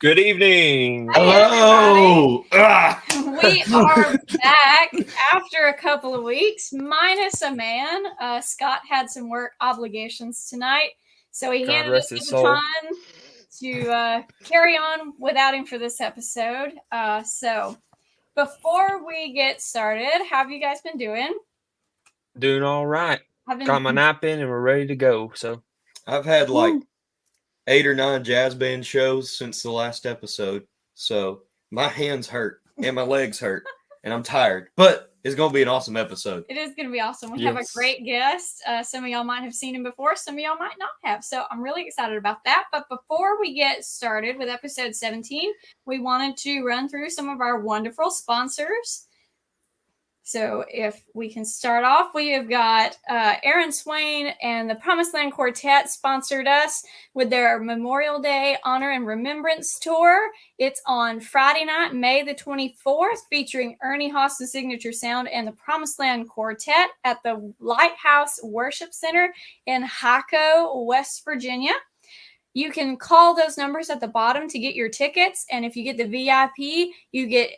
Good evening. Hello. We are back after a couple of weeks, minus a man. Scott had some work obligations tonight, so he handed us the baton to carry on without him for this episode. So before we get started, how have you guys been doing? Doing all right. Got my nap in and we're ready to go. So I've had like 8 or 9 jazz band shows since the last episode. So my hands hurt and my legs hurt and I'm tired, but it's going to be an awesome episode. It is going to be awesome. We have a great guest. Some of y'all might have seen him before. Some of y'all might not have. So I'm really excited about that. But before we get started with episode 17, we wanted to run through some of our wonderful sponsors. So if we can start off, we have got Aaron Swain and the Promised Land Quartet sponsored us with their Memorial Day Honor and Remembrance Tour. It's on Friday night, May the 24th, featuring Ernie Haas's Signature Sound and the Promised Land Quartet at the Lighthouse Worship Center in Hyco, West Virginia. You can call those numbers at the bottom to get your tickets. And if you get the VIP, you get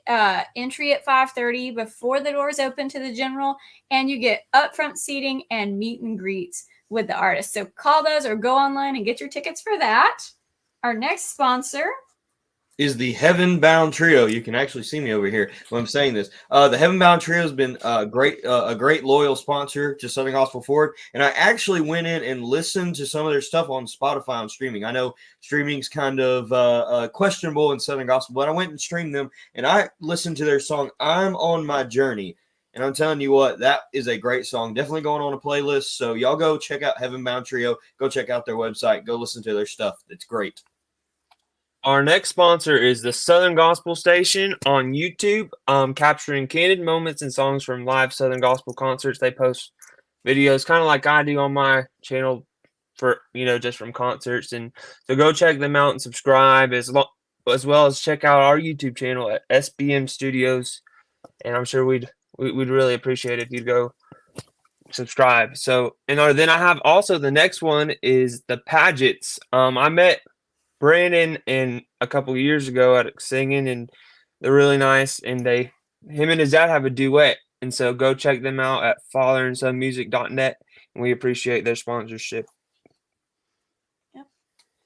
entry at 5:30 before the doors open to the general. And you get upfront seating and meet and greets with the artists. So call those or go online and get your tickets for that. Our next sponsor is the Heaven Bound Trio. You can actually see me over here when I'm saying this. The Heaven Bound Trio has been a great loyal sponsor to Southern Gospel Forward. And I actually went in and listened to some of their stuff on Spotify on streaming. I know streaming's kind of questionable in Southern Gospel, but I went and streamed them and I listened to their song, I'm on My Journey. And I'm telling you what, that is a great song. Definitely going on a playlist. So y'all go check out Heaven Bound Trio. Go check out their website. Go listen to their stuff. It's great. Our next sponsor is the Southern Gospel Station on YouTube, capturing candid moments and songs from live Southern Gospel concerts. They post videos kind of like I do on my channel for, just from concerts. And so go check them out and subscribe as well as check out our YouTube channel at SBM Studios. And I'm sure we'd really appreciate it if you'd go subscribe. So, then I have also the next one is the Pagets. I met Brandon and a couple of years ago at singing, and they're really nice. And him and his dad have a duet, and so go check them out at fatherandsonmusic.net. And we appreciate their sponsorship. Yep.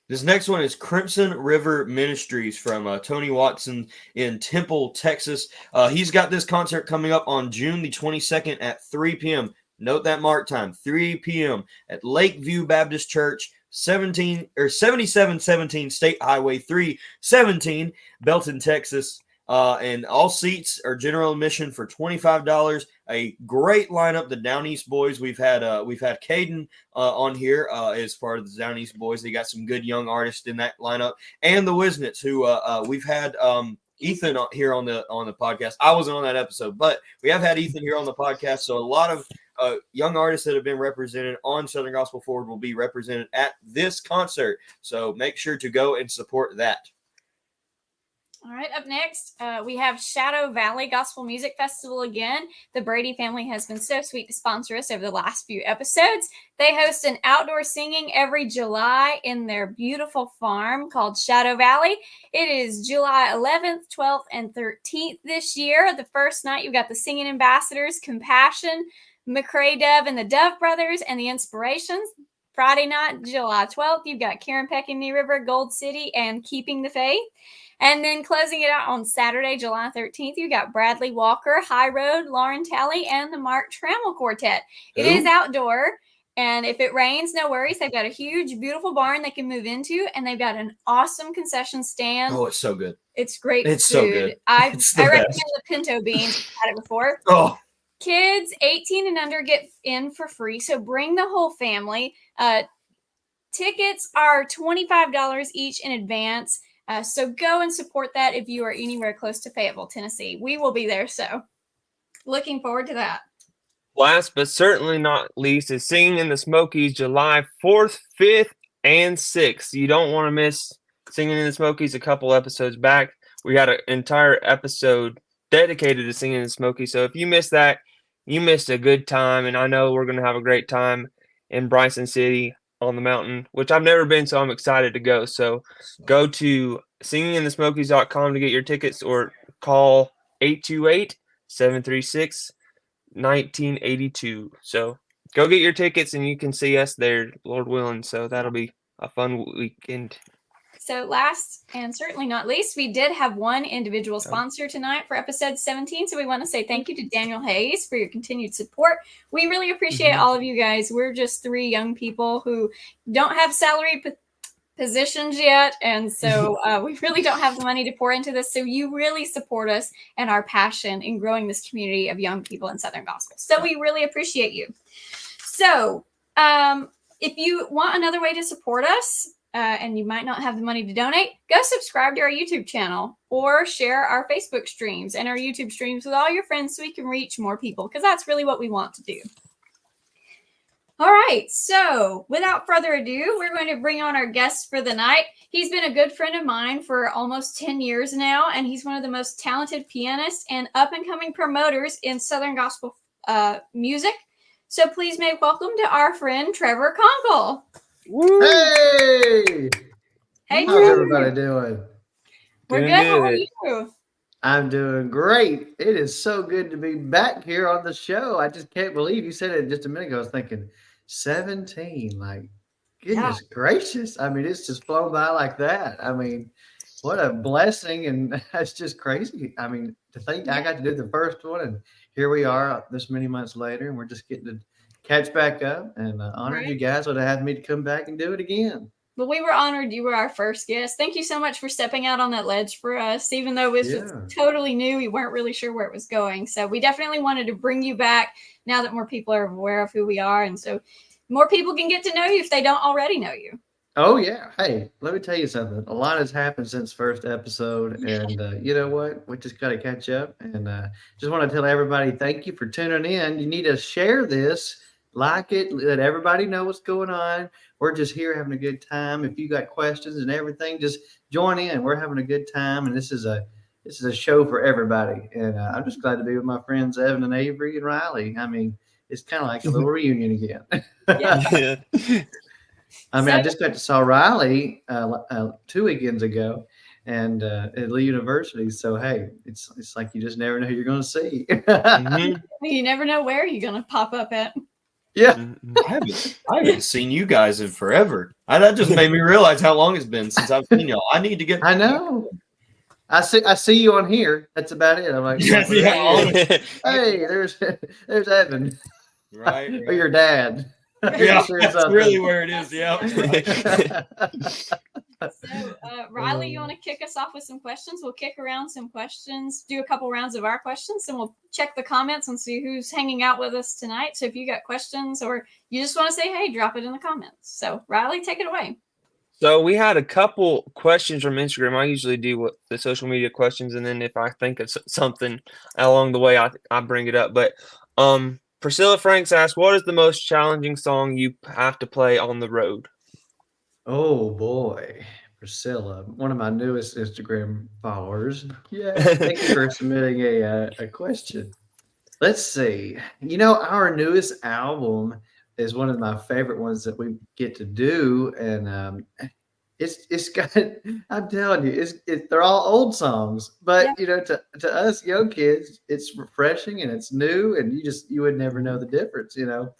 This next one is Crimson River Ministries from Tony Watson in Temple, Texas. He's got this concert coming up on June the 22nd at 3 p.m. Note that mark time, 3 p.m. at Lakeview Baptist Church. 7717 State Highway 317, Belton, Texas. And all seats are general admission for $25. A great lineup, the Down East Boys. We've had Caden on here as part of the Down East Boys. They got some good young artists in that lineup, and the Wisnets, who we've had Ethan here on the podcast. I wasn't on that episode, but we have had Ethan here on the podcast. So a lot of young artists that have been represented on Southern Gospel Forward will be represented at this concert. So make sure to go and support that. All right, up next, we have Shadow Valley Gospel Music Festival again. The Brady family has been so sweet to sponsor us over the last few episodes. They host an outdoor singing every July in their beautiful farm called Shadow Valley. It is July 11th, 12th, and 13th this year. The first night, you've got the Singing Ambassadors, Compassion, McCrae Dove and the Dove Brothers, and the Inspirations. Friday night, July 12th, you've got Karen Peck and Knee River, Gold City, and Keeping the Faith. And then closing it out on Saturday, July 13th, you got Bradley Walker, High Road, Lauren Talley, and the Mark Trammell Quartet. It is outdoor. And if it rains, no worries. They've got a huge, beautiful barn they can move into, and they've got an awesome concession stand. Oh, it's so good. It's great It's food. so good. I It's the recommend best. the pinto beans. I've had it before. Oh, Kids 18 and under get in for free, so bring the whole family. Tickets are $25 each in advance, so go and support that if you are anywhere close to Fayetteville, Tennessee. We will be there, so looking forward to that. Last but certainly not least is Singing in the Smokies July 4th, 5th, and 6th. You don't want to miss Singing in the Smokies. A couple episodes back, we had an entire episode dedicated to Singing in the Smokies. So if you missed that, you missed a good time. And I know we're going to have a great time in Bryson City on the mountain, which I've never been, so I'm excited to go. So go to singinginthesmokies.com to get your tickets, or call 828-736-1982. So go get your tickets and you can see us there, Lord willing. So that'll be a fun weekend. So last and certainly not least, we did have one individual sponsor tonight for episode 17. So we want to say thank you to Daniel Hayes for your continued support. We really appreciate all of you guys. We're just 3 young people who don't have salary positions yet, and so we really don't have the money to pour into this. So you really support us and our passion in growing this community of young people in Southern Gospel. So we really appreciate you. So if you want another way to support us, and you might not have the money to donate, go subscribe to our YouTube channel or share our Facebook streams and our YouTube streams with all your friends so we can reach more people, because that's really what we want to do. All right, so without further ado, we're going to bring on our guest for the night. He's been a good friend of mine for almost 10 years now, and he's one of the most talented pianists and up-and-coming promoters in Southern Gospel music. So please make welcome to our friend, Trevor Conkle. Woo. Hey! Hey, how's everybody doing? We're good. How are you? I'm doing great. It is so good to be back here on the show. I just can't believe you said it just a minute ago. I was thinking 17, like, goodness gracious. I mean, it's just flown by like that. I mean, what a blessing. And that's just crazy. I mean, to think I got to do the first one, and here we are this many months later, and we're just getting to catch back up, and honored you guys would have had me to come back and do it again. Well, we were honored you were our first guest. Thank you so much for stepping out on that ledge for us, even though it was totally new. We weren't really sure where it was going. So we definitely wanted to bring you back now that more people are aware of who we are. And so more people can get to know you if they don't already know you. Oh, yeah. Hey, let me tell you something. A lot has happened since first episode, and you know what? We just got to catch up, and just want to tell everybody thank you for tuning in. You need to share this, like it, let everybody know what's going on. We're just here having a good time. If you got questions and everything, just join in. We're having a good time, and this is a show for everybody. And I'm just glad to be with my friends Evan and Avery and Riley. I mean, it's kind of like a little reunion again. I mean, I just got to saw Riley 2 weekends ago, and at Lee University. So hey, it's like you just never know who you're going to see. You never know where you're going to pop up at. Yeah, I haven't seen you guys in forever. That just made me realize how long it's been since I've seen y'all. I need to get. I know. I see you on here. That's about it. I'm like, hey, there's Evan, right? Or your dad. Yeah, that's really where it is. Yeah. So, Riley, you want to kick us off with some questions? We'll kick around some questions, do a couple rounds of our questions, and we'll check the comments and see who's hanging out with us tonight. So if you got questions or you just want to say, hey, drop it in the comments. So, Riley, take it away. So we had a couple questions from Instagram. I usually do the social media questions, and then if I think of something along the way, I bring it up. But Priscilla Franks asked, what is the most challenging song you have to play on the road? Oh boy, Priscilla, one of my newest Instagram followers. Yeah, thank you for submitting a question. Let's see. You know, our newest album is one of my favorite ones that we get to do, and it's got. I'm telling you, they're all old songs, but you know, to us young kids, it's refreshing and it's new, and you would never know the difference. You know,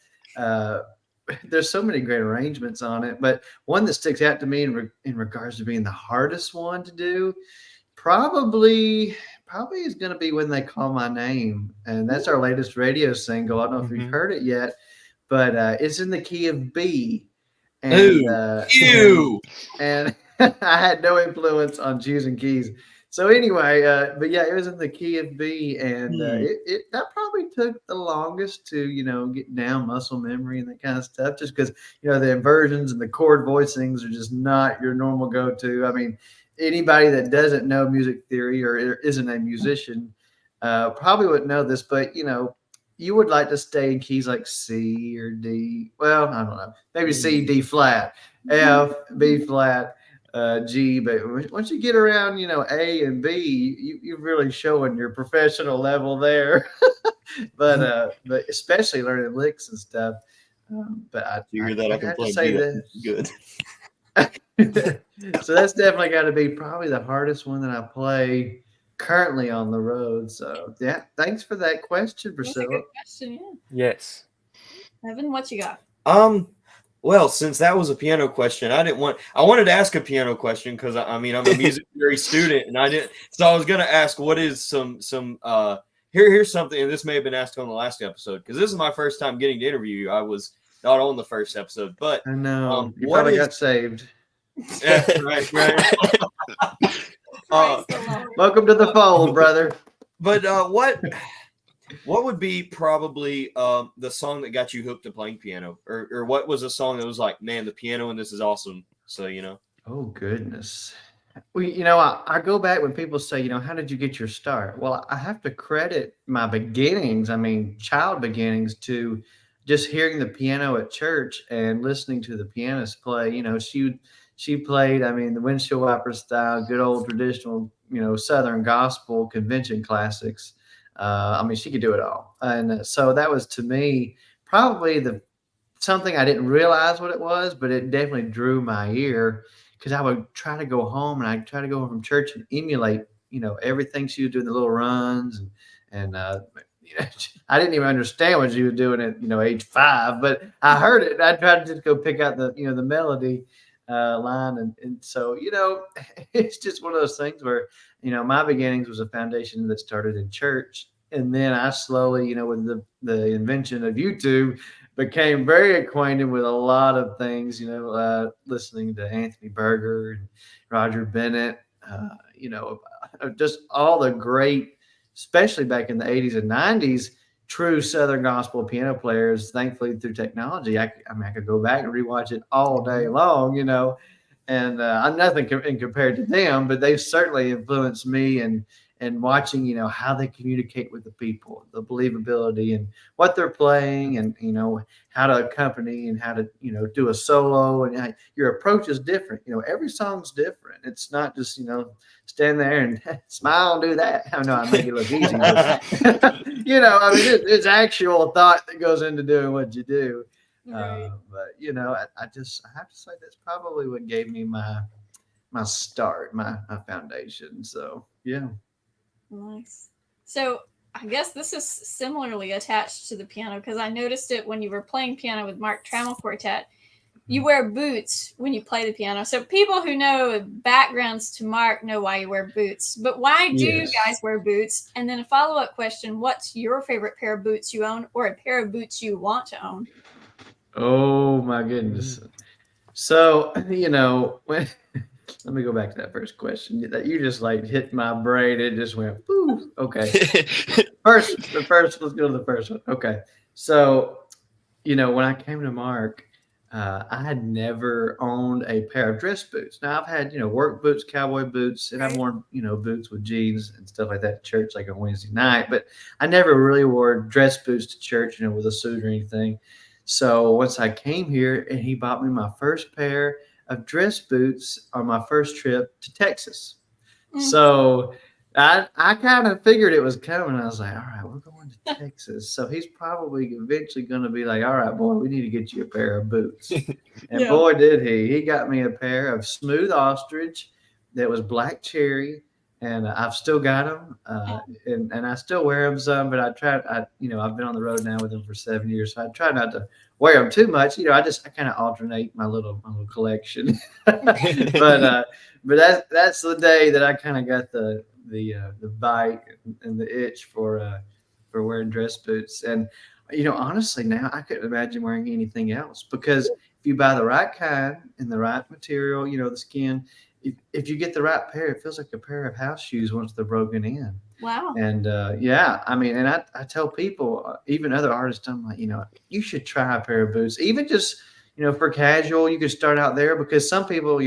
there's so many great arrangements on it, but one that sticks out to me in regards to being the hardest one to do, probably is going to be When They Call My Name, and that's our latest radio single. I don't know if you've heard it yet, but it's in the key of B. Ew. And I had no influence on choosing keys. So anyway, but yeah, it was in the key of B, and that probably took the longest to get down muscle memory and that kind of stuff, just because the inversions and the chord voicings are just not your normal go-to. I mean, anybody that doesn't know music theory or isn't a musician probably wouldn't know this, but you would like to stay in keys like C or D. Well, I don't know, maybe C, D flat, F, B flat. G, but once you get around, A and B, you're really showing your professional level there. but especially learning licks and stuff. But I have to say that good. So that's definitely got to be probably the hardest one that I play currently on the road. So yeah, thanks for that question, Priscilla. That's a good question. Yeah. Yes. Evan, what you got? Well, since that was a piano question, I wanted to ask a piano question because I'm a music theory student, and I didn't. So I was going to ask, what is some here's something, and this may have been asked on the last episode because this is my first time getting to interview you. I was not on the first episode, but I know you probably got saved. Yeah, right. Welcome to the fold, brother. But what would be probably the song that got you hooked to playing piano, or what was a song that was like, man, the piano in this is awesome? So Oh goodness. Well, I go back when people say, how did you get your start? Well, I have to credit my beginnings. I mean, child beginnings to just hearing the piano at church and listening to the pianist play. She played, the windshield wiper style, good old traditional, Southern gospel convention classics. She could do it all. And so that was, to me, probably something I didn't realize what it was, but it definitely drew my ear because I would try to go home and I'd try to go home from church and emulate, everything she was doing, the little runs and I didn't even understand what she was doing at, age 5, but I heard it. And I tried to just go pick out the melody line. And so, it's just one of those things where, my beginnings was a foundation that started in church. And then I slowly, with the invention of YouTube, became very acquainted with a lot of things, listening to Anthony Berger and Roger Bennett, just all the great, especially back in the 80s and 90s, true Southern gospel piano players. Thankfully, through technology, I could go back and rewatch it all day long, and I'm nothing compared to them, but they've certainly influenced me and watching, how they communicate with the people, the believability and what they're playing and, how to accompany and how to, do a solo and your approach is different. Every song's different. It's not just, stand there and smile and do that. I know I make it look easy, but, there's actual thought that goes into doing what you do. Right. But I have to say that's probably what gave me my start, my foundation. So yeah. Nice. So I guess this is similarly attached to the piano because I noticed it when you were playing piano with Mark Trammell Quartet. You wear boots when you play the piano. So people who know backgrounds to Mark know why you wear boots. But why do you guys wear boots? And then a follow-up question, what's your favorite pair of boots you own or a pair of boots you want to own? Oh my goodness. So, let me go back to that first question that you just hit my brain. It just went, poof. Okay. Let's go to the first one. Okay. So, when I came to Mark, I had never owned a pair of dress boots. Now I've had, work boots, cowboy boots, and I've worn, boots with jeans and stuff like that to church, like on Wednesday night, but I never really wore dress boots to church, with a suit or anything. So once I came here and he bought me my first pair of dress boots on my first trip to Texas. So I kind of figured it was coming. I was like, all right, we're going to Texas. So he's probably eventually going to be like, all right, boy, we need to get you a pair of boots. And boy, did he. He got me a pair of smooth ostrich that was black cherry. And I've still got them, and I still wear them some. But I've been on the road now with them for 7 years, so I try not to wear them too much. I kind of alternate my little collection. but that's the day that I kind of got the bite and the itch for wearing dress boots. And Honestly, now I couldn't imagine wearing anything else because if you buy the right kind and the right material, the skin, if you get the right pair, it feels like a pair of house shoes once they're broken in. Wow. And yeah, I mean, and I tell people, even other artists, I'm like, you should try a pair of boots, even just, for casual, you could start out there because some people,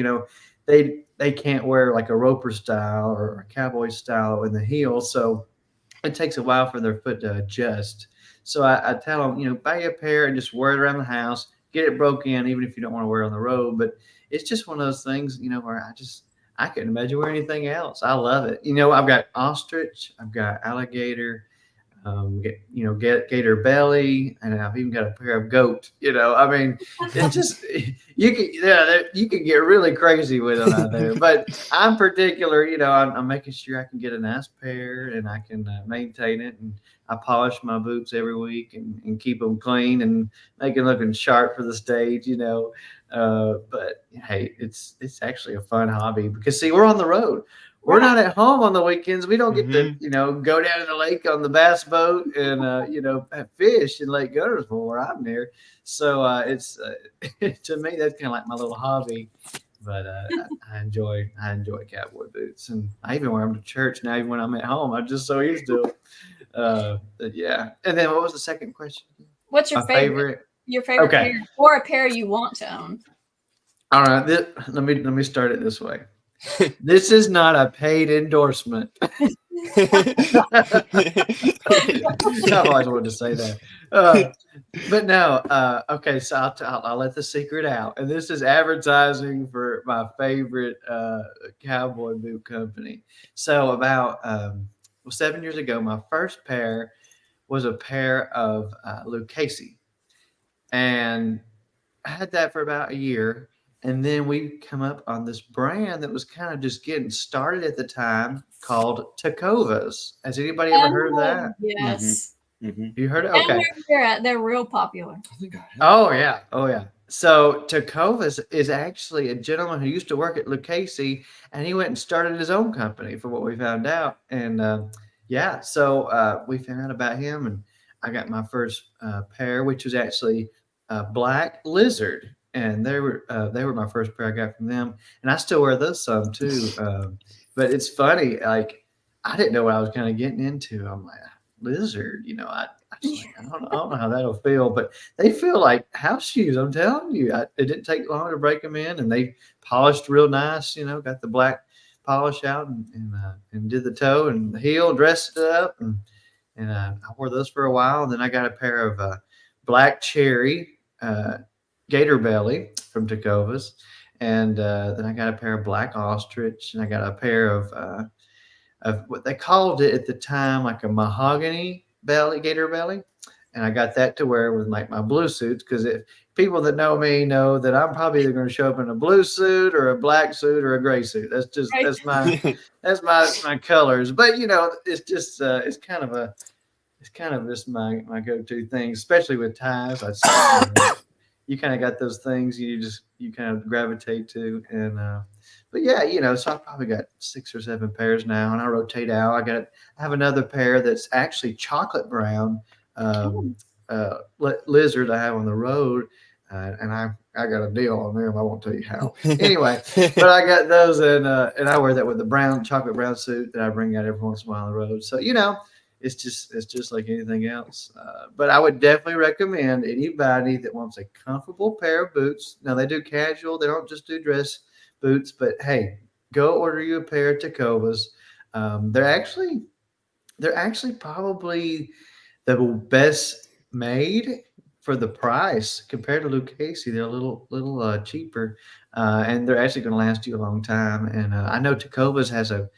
they can't wear like a roper style or a cowboy style in the heel. So it takes a while for their foot to adjust. So I tell them, buy a pair and just wear it around the house, get it broke in, even if you don't want to wear it on the road. But it's just one of those things, where I couldn't imagine wearing anything else. I love it. I've got ostrich, I've got alligator, gator belly, and I've even got a pair of goat. I mean, it just you can get really crazy with them out there. But I'm particular, I'm making sure I can get a nice pair and I can maintain it, and I polish my boots every week and keep them clean and make them looking sharp for the stage. But hey, it's actually a fun hobby because see, we're on the road. We're not at home on the weekends. We don't get to, go down to the lake on the bass boat and, fish in Lake Guntersville where I'm near. So it's to me that's kind of like my little hobby. But I enjoy cowboy boots, and I even wear them to church now. Even when I'm at home, I'm just so used to it. But yeah. And then what was the second question? What's your favorite? Your favorite pair, or a pair you want to own? All right. Let me start it this way. This is not a paid endorsement. I've always wanted to say that. But no, okay, so I'll let the secret out. And this is advertising for my favorite cowboy boot company. So about 7 years ago, my first pair was a pair of Lucchese. And I had that for about a year. And then we come up on this brand that was kind of just getting started at the time called Tecovas. Has anybody ever heard of that? Yes. Mm-hmm. You heard it? Okay. They're real popular. Oh, yeah. Oh, yeah. So Tecovas is actually a gentleman who used to work at Lucchese, and he went and started his own company for what we found out. And so we found out about him, and I got my first pair, which was actually Black Lizard. And they were my first pair I got from them, and I still wear those some too. But it's funny, like I didn't know what I was kind of getting into. I'm like lizard, I don't know how that'll feel, but they feel like house shoes. I'm telling you, it didn't take long to break them in, and they polished real nice. Got the black polish out and did the toe and the heel, dressed it up, and I wore those for a while. And then I got a pair of black cherry. Gator belly from Tecovas, and then I got a pair of black ostrich, and I got a pair of what they called it at the time, like a mahogany gator belly, and I got that to wear with like my blue suits because if people that know me know that I'm probably either going to show up in a blue suit or a black suit or a gray suit. That's my colors, but it's just it's kind of just my go-to thing, especially with ties. You kind of got those things you kind of gravitate to. And but yeah, so I probably got 6 or 7 pairs now, and I rotate out. I have another pair that's actually chocolate brown lizard I have on the road, and I got a deal on them. I won't tell you how. Anyway, but I got those, and I wear that with the chocolate brown suit that I bring out every once in a while on the road. So it's just like anything else. But I would definitely recommend anybody that wants a comfortable pair of boots. Now they do casual; they don't just do dress boots. But hey, go order you a pair of Tecovas. They're actually probably the best made for the price compared to Lucchese. They're a little cheaper, and they're actually going to last you a long time. And I know Tecovas has a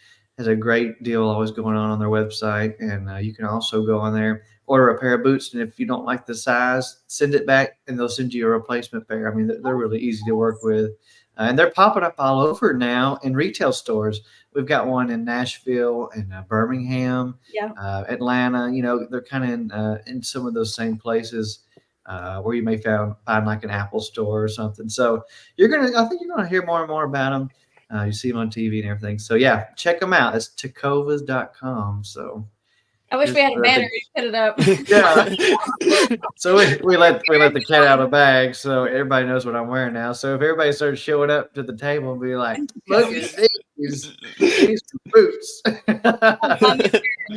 great deal always going on their website, and you can also go on there, order a pair of boots, and if you don't like the size, send it back, and they'll send you a replacement pair. I mean, they're really easy to work with, and they're popping up all over now in retail stores. We've got one in Nashville and Birmingham, Atlanta. They're kind of in some of those same places where you may find like an Apple store or something. So I think you're gonna hear more and more about them. You see them on TV and everything. So yeah, check them out. It's tecovas.com. So I wish we had a Just, banner to put it up. Yeah. So we let the cat out of the bag, so everybody knows what I'm wearing now. So if everybody starts showing up to the table and be like, "Look at these boots,"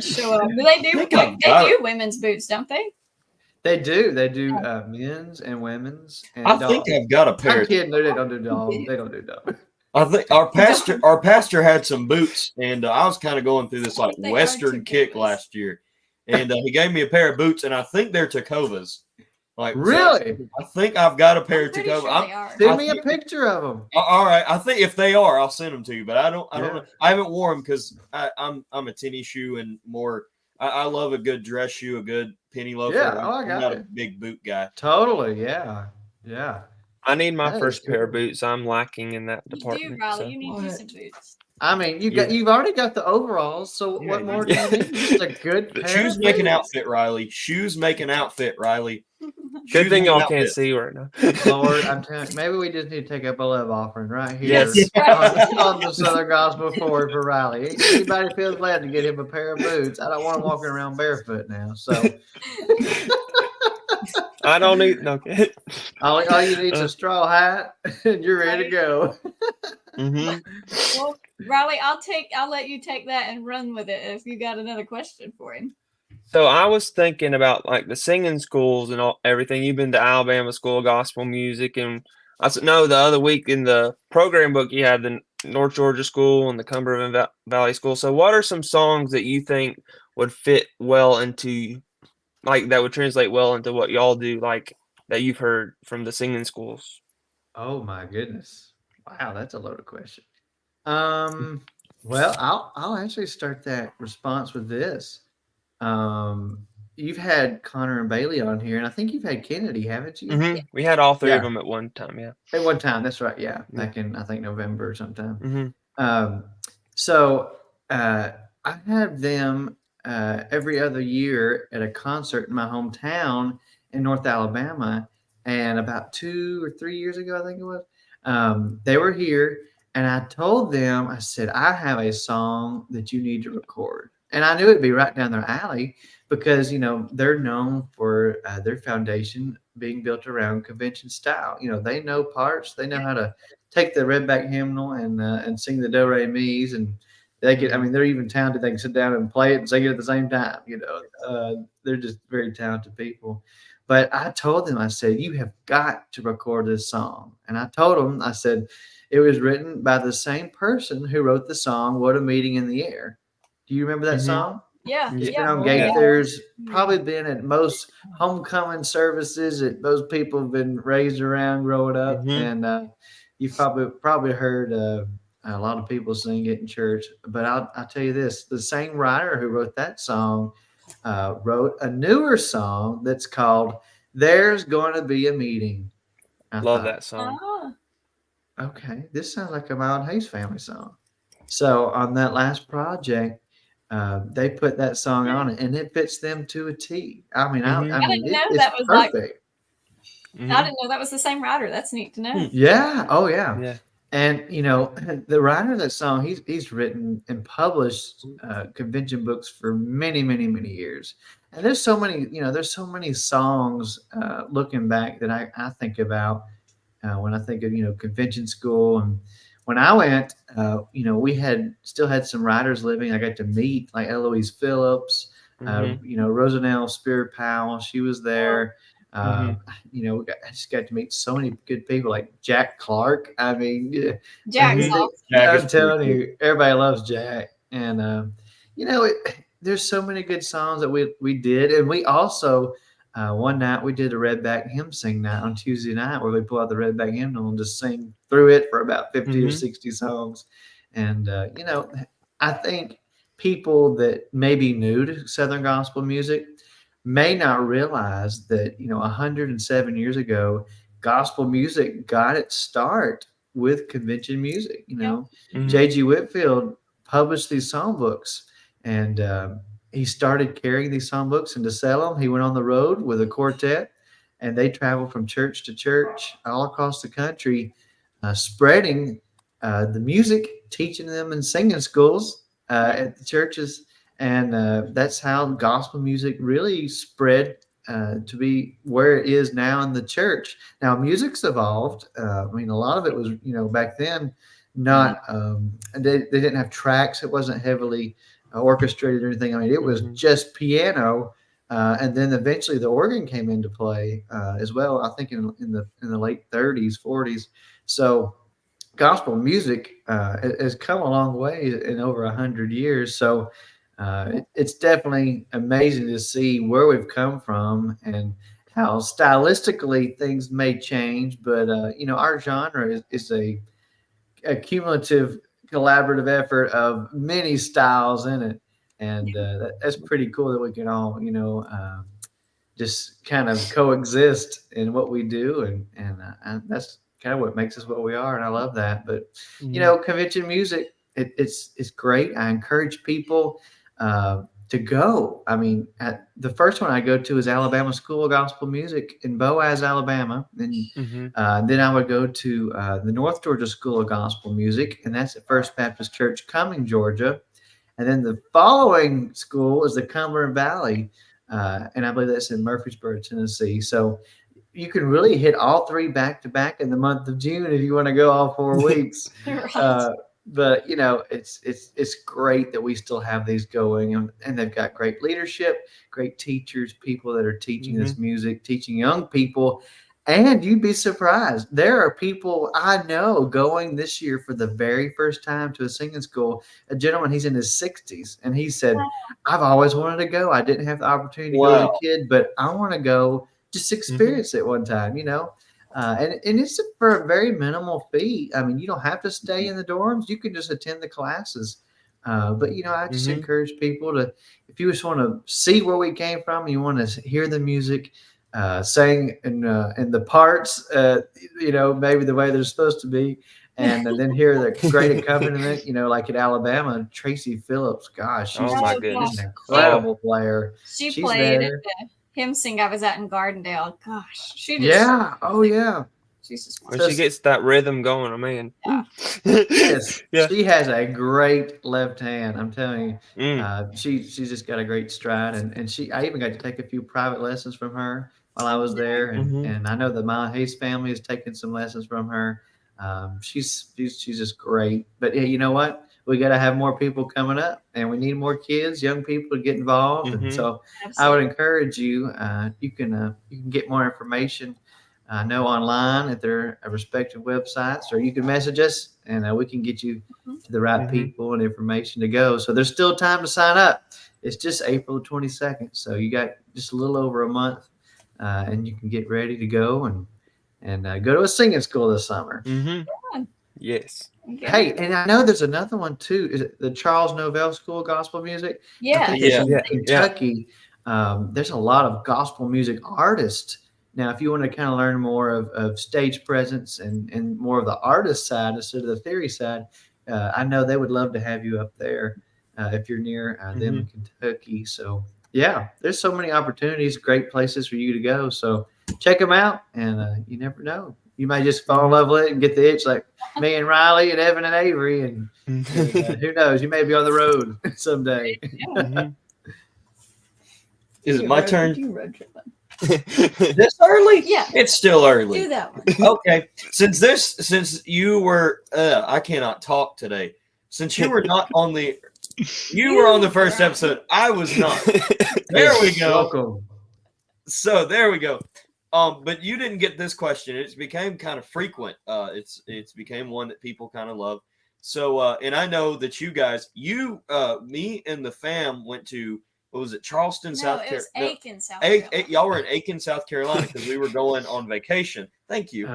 Show up. Do they do? They do women's boots, don't they? They do men's and women's. And I think I've got a pair. I'm kidding. They don't do dog. They don't do dog. I think our pastor had some boots, and I was kind of going through this like Western kick last year, and he gave me a pair of boots, and I think they're Tacovas. Like really, so I think I've got a pair of Tacovas. Sure send me a picture of them. All right, I think if they are, I'll send them to you. But I don't know. I haven't worn them because I'm a tennis shoe and more. I love a good dress shoe, a good penny loafer. Yeah, I'm not a big boot guy. Totally, yeah. I need my first pair of boots. I'm lacking in that department. You do, Riley. You need decent boots. I mean, you've already got the overalls, so what more do you need? Just a good pair. Shoes make an outfit, Riley. Shoes make an outfit, Riley. Good thing y'all can't see right now. Lord, I'm telling you, maybe we just need to take up a love offering right here Yes. on the Southern Gospel Forward for Riley. Anybody feels glad to get him a pair of boots. I don't want him walking around barefoot now. So I don't need no. all you need is a straw hat, and you're ready to go. Well, Riley, I'll let you take that and run with it if you got another question for him. So I was thinking about like the singing schools and everything. You've been to Alabama School of Gospel Music, and I said no. The other week in the program book, you had the North Georgia School and the Cumberland Valley School. So what are some songs that you think would fit well into, like that would translate well into what y'all do, like that you've heard from the singing schools? Oh my goodness! Wow, that's a loaded question. Well, I'll actually start that response with this. You've had Connor and Bailey on here, and I think you've had Kennedy, haven't you? Mm-hmm. We had all three of them at one time. Yeah, at one time. That's right. Yeah, back in I think November or sometime. Mm-hmm. So I have them every other year at a concert in my hometown in North Alabama, and about 2 or 3 years ago, I think it was, they were here, and I told them, I said, I have a song that you need to record. And I knew it'd be right down their alley because, they're known for their foundation being built around convention style. They know parts. They know how to take the redback hymnal and sing the do re mi's, and they can. They're even talented. They can sit down and play it and sing it at the same time. They're just very talented people. But I told them, I said, you have got to record this song. And I told them, I said, it was written by the same person who wrote the song "What a Meeting in the Air." Do you remember that song? Yeah. Gaither's probably been at most homecoming services that most people have been raised around growing up, and you've probably heard a lot of people sing it in church. But I'll tell you this: the same writer who wrote that song wrote a newer song that's called "There's Going to Be a Meeting." Love that song. Okay, this sounds like a Mild Hayes family song. So on that last project, they put that song on it, and it fits them to a T. I didn't know that was perfect. I didn't know that was the same writer. That's neat to know. Yeah. Oh, yeah. Yeah. And the writer of that song, he's written and published convention books for many, many, many years. And there's so many songs looking back that I think about when I think of convention school. And when I went, we still had some writers living. I got to meet like Eloise Phillips, Rosanelle Spear Powell. She was there. I just got to meet so many good people like Jack Clark. Jack. I'm telling you, everybody loves Jack. And there's so many good songs that we did, and we also one night we did a redback hymn sing night on Tuesday night where we pull out the redback hymnal and just sing through it for about 50 or 60 songs. And I think people that may be new to Southern gospel music may not realize that 107 years ago, gospel music got its start with convention music. J.G. Whitfield published these songbooks, and he started carrying these songbooks and to sell them. He went on the road with a quartet, and they traveled from church to church all across the country, spreading the music, teaching them in singing schools at the churches. and that's how gospel music really spread to be where it is now in the church. Now, music's evolved. I mean, a lot of it was, back then, not they didn't have tracks. It wasn't heavily orchestrated or anything. I mean, it was just piano, and then eventually the organ came into play as well. I think in the late 30s, 40s. So gospel music has come a long way in over 100 years. So it's definitely amazing to see where we've come from and how stylistically things may change. But our genre is a cumulative collaborative effort of many styles in it, and that's pretty cool that we can all just kind of coexist in what we do, and that's kind of what makes us what we are, and I love that. But convention music, it's great. I encourage people to go. I mean, at the first one I go to is Alabama School of Gospel Music in Boaz, Alabama, and then I would go to the North Georgia School of Gospel Music, and that's at First Baptist Church, Cumming, Georgia. And then the following school is the Cumberland Valley, and I believe that's in Murfreesboro, Tennessee. So you can really hit all three back to back in the month of June if you want to go all 4 weeks. Right. But it's great that we still have these going, and they've got great leadership, great teachers, people that are teaching this music, teaching young people. And you'd be surprised. There are people I know going this year for the very first time to a singing school. A gentleman, he's in his 60s, and he said, I've always wanted to go. I didn't have the opportunity to go as a kid, but I want to go just experience it one time, and it's for a very minimal fee. I mean, you don't have to stay in the dorms. You can just attend the classes. But I just encourage people to, if you just want to see where we came from, you want to hear the music, sang in the parts, maybe the way they're supposed to be, and then hear the great accompaniment, like at Alabama, Tracy Phillips. Gosh, she's an incredible player. She She's played there. at the hymn sing I was at in Gardendale. Gosh, she just she's just when she gets that rhythm going, I mean, yes, she has a great left hand. I'm telling you, she's just got a great stride, and I even got to take a few private lessons from her while I was there, and I know that my Hayes family has taken some lessons from her. She's just great. But you know what? We got to have more people coming up, and we need more kids, young people to get involved. And so I would encourage you. You can get more information. I know online at their respective websites, or you can message us, and we can get you to the right people and information to go. So there's still time to sign up. It's just April 22nd, so you got just a little over a month, and you can get ready to go and go to a singing school this summer. Yes. Hey, and I know there's another one too. Is it the Charles Novell School of Gospel Music? Yeah. In Kentucky. There's a lot of gospel music artists. Now, if you want to kind of learn more of stage presence and more of the artist side instead of the theory side, I know they would love to have you up there if you're near them in Kentucky. So, yeah, there's so many opportunities, great places for you to go. So check them out, and you never know. You may just fall in love with it and get the itch like me and Riley and Evan and Avery. And who knows? You may be on the road someday. Is it my turn? This early? Yeah. It's still early. Do that one. Okay. Since you were I cannot talk today. Since you were not on the you were on the first episode. I was not. There we go. Welcome. So there we go. But you didn't get this question. It's became kind of frequent. It's became one that people kind of love. So and I know that you guys, me and the fam went to, what was it, Charleston, South Carolina? No, it was Aiken, South Carolina. Y'all were in Aiken, South Carolina, because we were going on vacation. Thank you.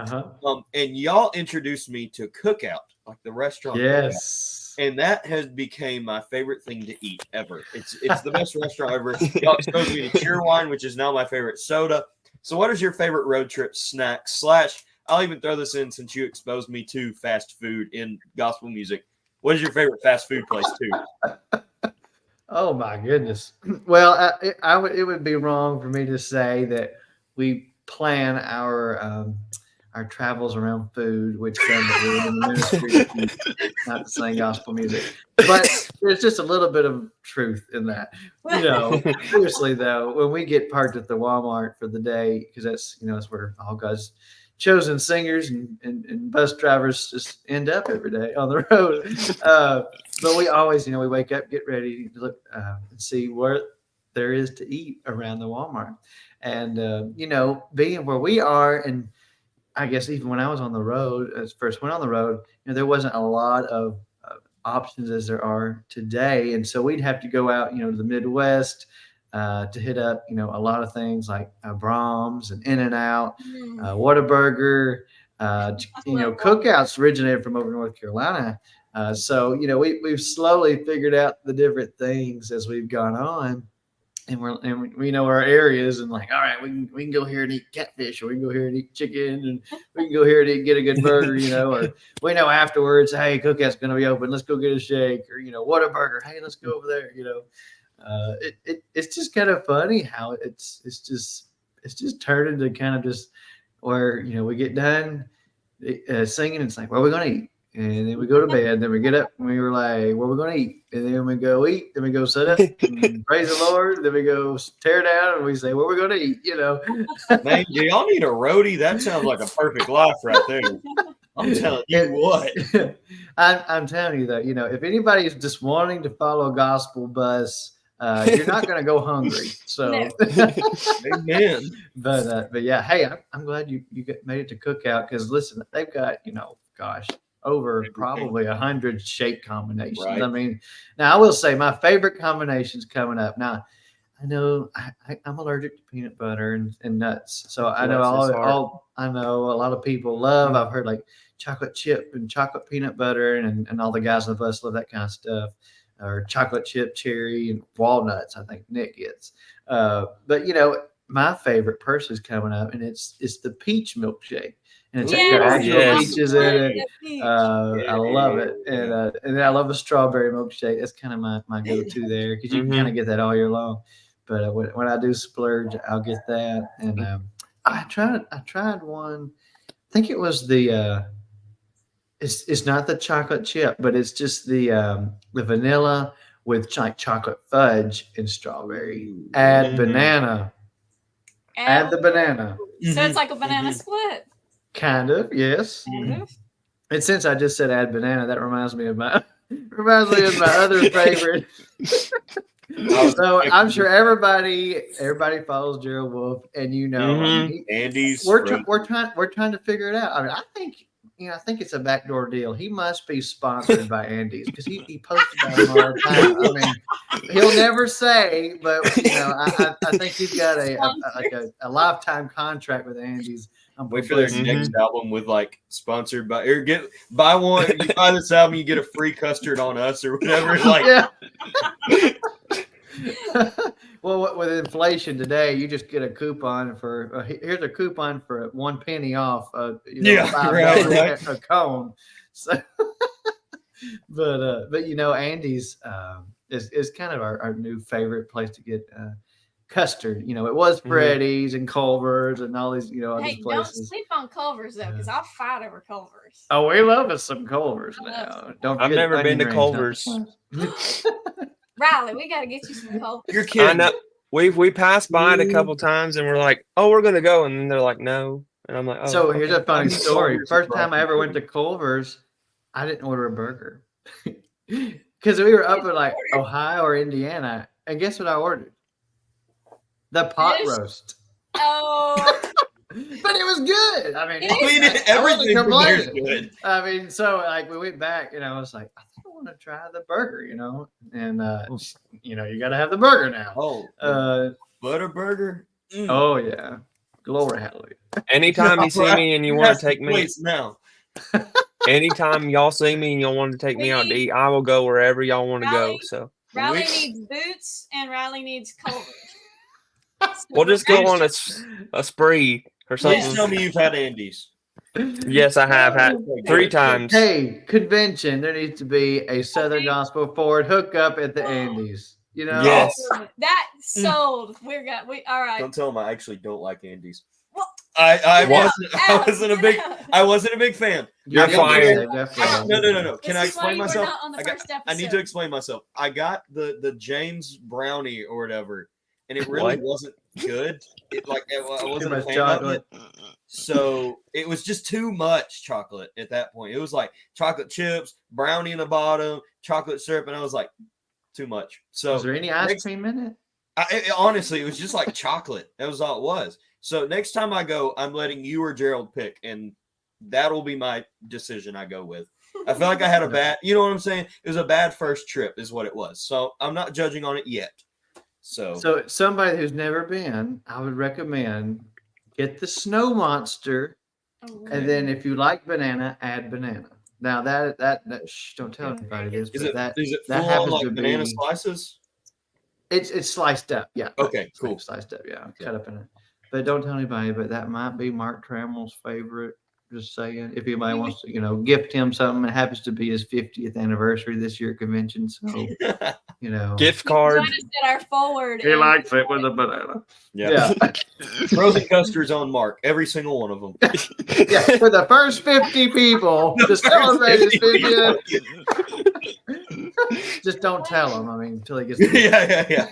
And y'all introduced me to Cookout, like the restaurant. Yes. Cookout. And that has became my favorite thing to eat ever. It's the best restaurant ever. Y'all exposed me to Cheerwine, which is now my favorite soda. So what is your favorite road trip snack / I'll even throw this in since you exposed me to fast food in gospel music. What is your favorite fast food place too? Oh my goodness. Well, it would be wrong for me to say that we plan our our travels around food, which said that we're in the ministry, not to sing gospel music. But there's just a little bit of truth in that. Seriously though, when we get parked at the Walmart for the day, because that's where all God's chosen singers and bus drivers just end up every day on the road. But we always, we wake up, get ready to look and see what there is to eat around the Walmart. And, being where we are, and I guess even when I was on the road, as first went on the road, there wasn't a lot of options as there are today. And so we'd have to go out, to the Midwest to hit up, a lot of things like Brahms and In-N-Out, Whataburger, Cookouts originated from over North Carolina. So we've slowly figured out the different things as we've gone on. And we know our areas, and like, all right, we can go here and eat catfish, or we can go here and eat chicken, and we can go here and get a good burger, or we know afterwards, hey, Cookout's going to be open, let's go get a shake, or Whataburger, hey, let's go over there, It's just kind of funny how it's just turned into kind of just where we get done singing, it's like, what are we going to eat? And then we go to bed. Then we get up and we were like, what are we going to eat? And then we go eat. Then we go sit up and praise the Lord. Then we go tear down and we say, what are we going to eat? Man, do y'all need a roadie? That sounds like a perfect life right there. I'm telling you what. I'm telling you that, if anybody's just wanting to follow a gospel bus, you're not going to go hungry. So, amen. But yeah, hey, I'm glad you made it to Cookout, because listen, they've got, over probably 100 shake combinations. Right. I mean, now I will say my favorite combinations coming up. Now, I know I'm allergic to peanut butter and nuts, so I know I know a lot of people love. I've heard like chocolate chip and chocolate peanut butter, and all the guys on the bus love that kind of stuff, or chocolate chip cherry and walnuts. I think Nick gets. But my favorite person is coming up, and it's the peach milkshake. And it's got actual peaches in it. I love it. And then I love the strawberry milkshake. That's kind of my go-to there, because you can kind of get that all year long. But when I do splurge, I'll get that. And I tried one. I think it was the it's not the chocolate chip, but it's just the vanilla with like chocolate fudge and strawberry. Add banana. Add the banana. So it's like a banana split. Kind of, yes. Mm-hmm. And since I just said add banana, that reminds me of my other favorite. So I'm sure everybody follows Gerald Wolf, and Andy's. We're trying to figure it out. I mean, I think it's a backdoor deal. He must be sponsored by Andy's, because he posts about him all the time. I mean, he'll never say, but I think he's got a lifetime contract with Andy's. Wait for their next album with like sponsored by, or buy one. You buy this album, you get a free custard on us or whatever. Like, yeah. Well, with inflation today, you just get a coupon for here's a coupon for 1 penny off. $5 right. a cone. So, but Andy's is kind of our new favorite place to get custard. It was Freddy's and Culver's and all these, all these places. Don't sleep on Culver's though, because I'll fight over Culver's. Oh, we love us some Culver's now. I've never been to Culver's. Riley, we got to get you some Culver's. You're kidding. I know. We passed by it a couple times, and we're like, "Oh, we're gonna go," and then they're like, "No," and I'm like, "Oh." So here's a funny story. First time I ever went to Culver's, I didn't order a burger because we were up in like Ohio or Indiana, and guess what I ordered? The pot roast. Oh. But it was good. I mean, everything from there is good. I mean, so like we went back, and I was like, I think I want to try the burger, and you got to have the burger now. Oh, Butterburger. Oh yeah, glory hallelujah. Anytime you see me and you want to take me now. Anytime y'all see me and y'all want to take me out to eat, I will go wherever y'all want to go. So Riley needs boots, and Riley needs Culver's. We'll just go on a spree or something. Please tell me you've had Andy's. Yes, I have had 3 times. Hey, convention, there needs to be a Southern Gospel Forward hookup at the Andy's. Yes. That sold. We all right. Don't tell them I actually don't like Andy's. Well, I Out, wasn't a get big out. I wasn't a big fan. You're Yeah, fired. No. Can I This is why explain you were myself? not on the first I need to episode. explain myself. I got the James brownie or whatever, and it really What? wasn't good. I wasn't a much fan chocolate. of it. So it was just too much chocolate at that point. It was like chocolate chips, brownie in the bottom, chocolate syrup, and I was like, too much. So Was there any ice cream in it? honestly, it was just like chocolate. That was all it was. So next time I go, I'm letting you or Gerald pick, and that'll be my decision I go with. I feel like I had a bad, you know what I'm saying? It was a bad first trip is what it was. So I'm not judging on it yet. So somebody who's never been, I would recommend get the snow monster, and then if you like banana, add banana. Now that don't tell anybody this, is but it that full on happens like to banana be slices? it's sliced up, yeah. Okay, cool. Sliced up, yeah, cut up in it. But don't tell anybody. But that might be Mark Trammell's favorite. Just saying, if anybody wants to, gift him something, it happens to be his 50th anniversary this year convention. So, Gift card. Join us at our forward. he likes it with a banana. Yeah. Frozen custard's on Mark, every single one of them. Yeah, for the first 50 people to celebrate his 50th. Just don't tell him. I mean, until he gets. Yeah.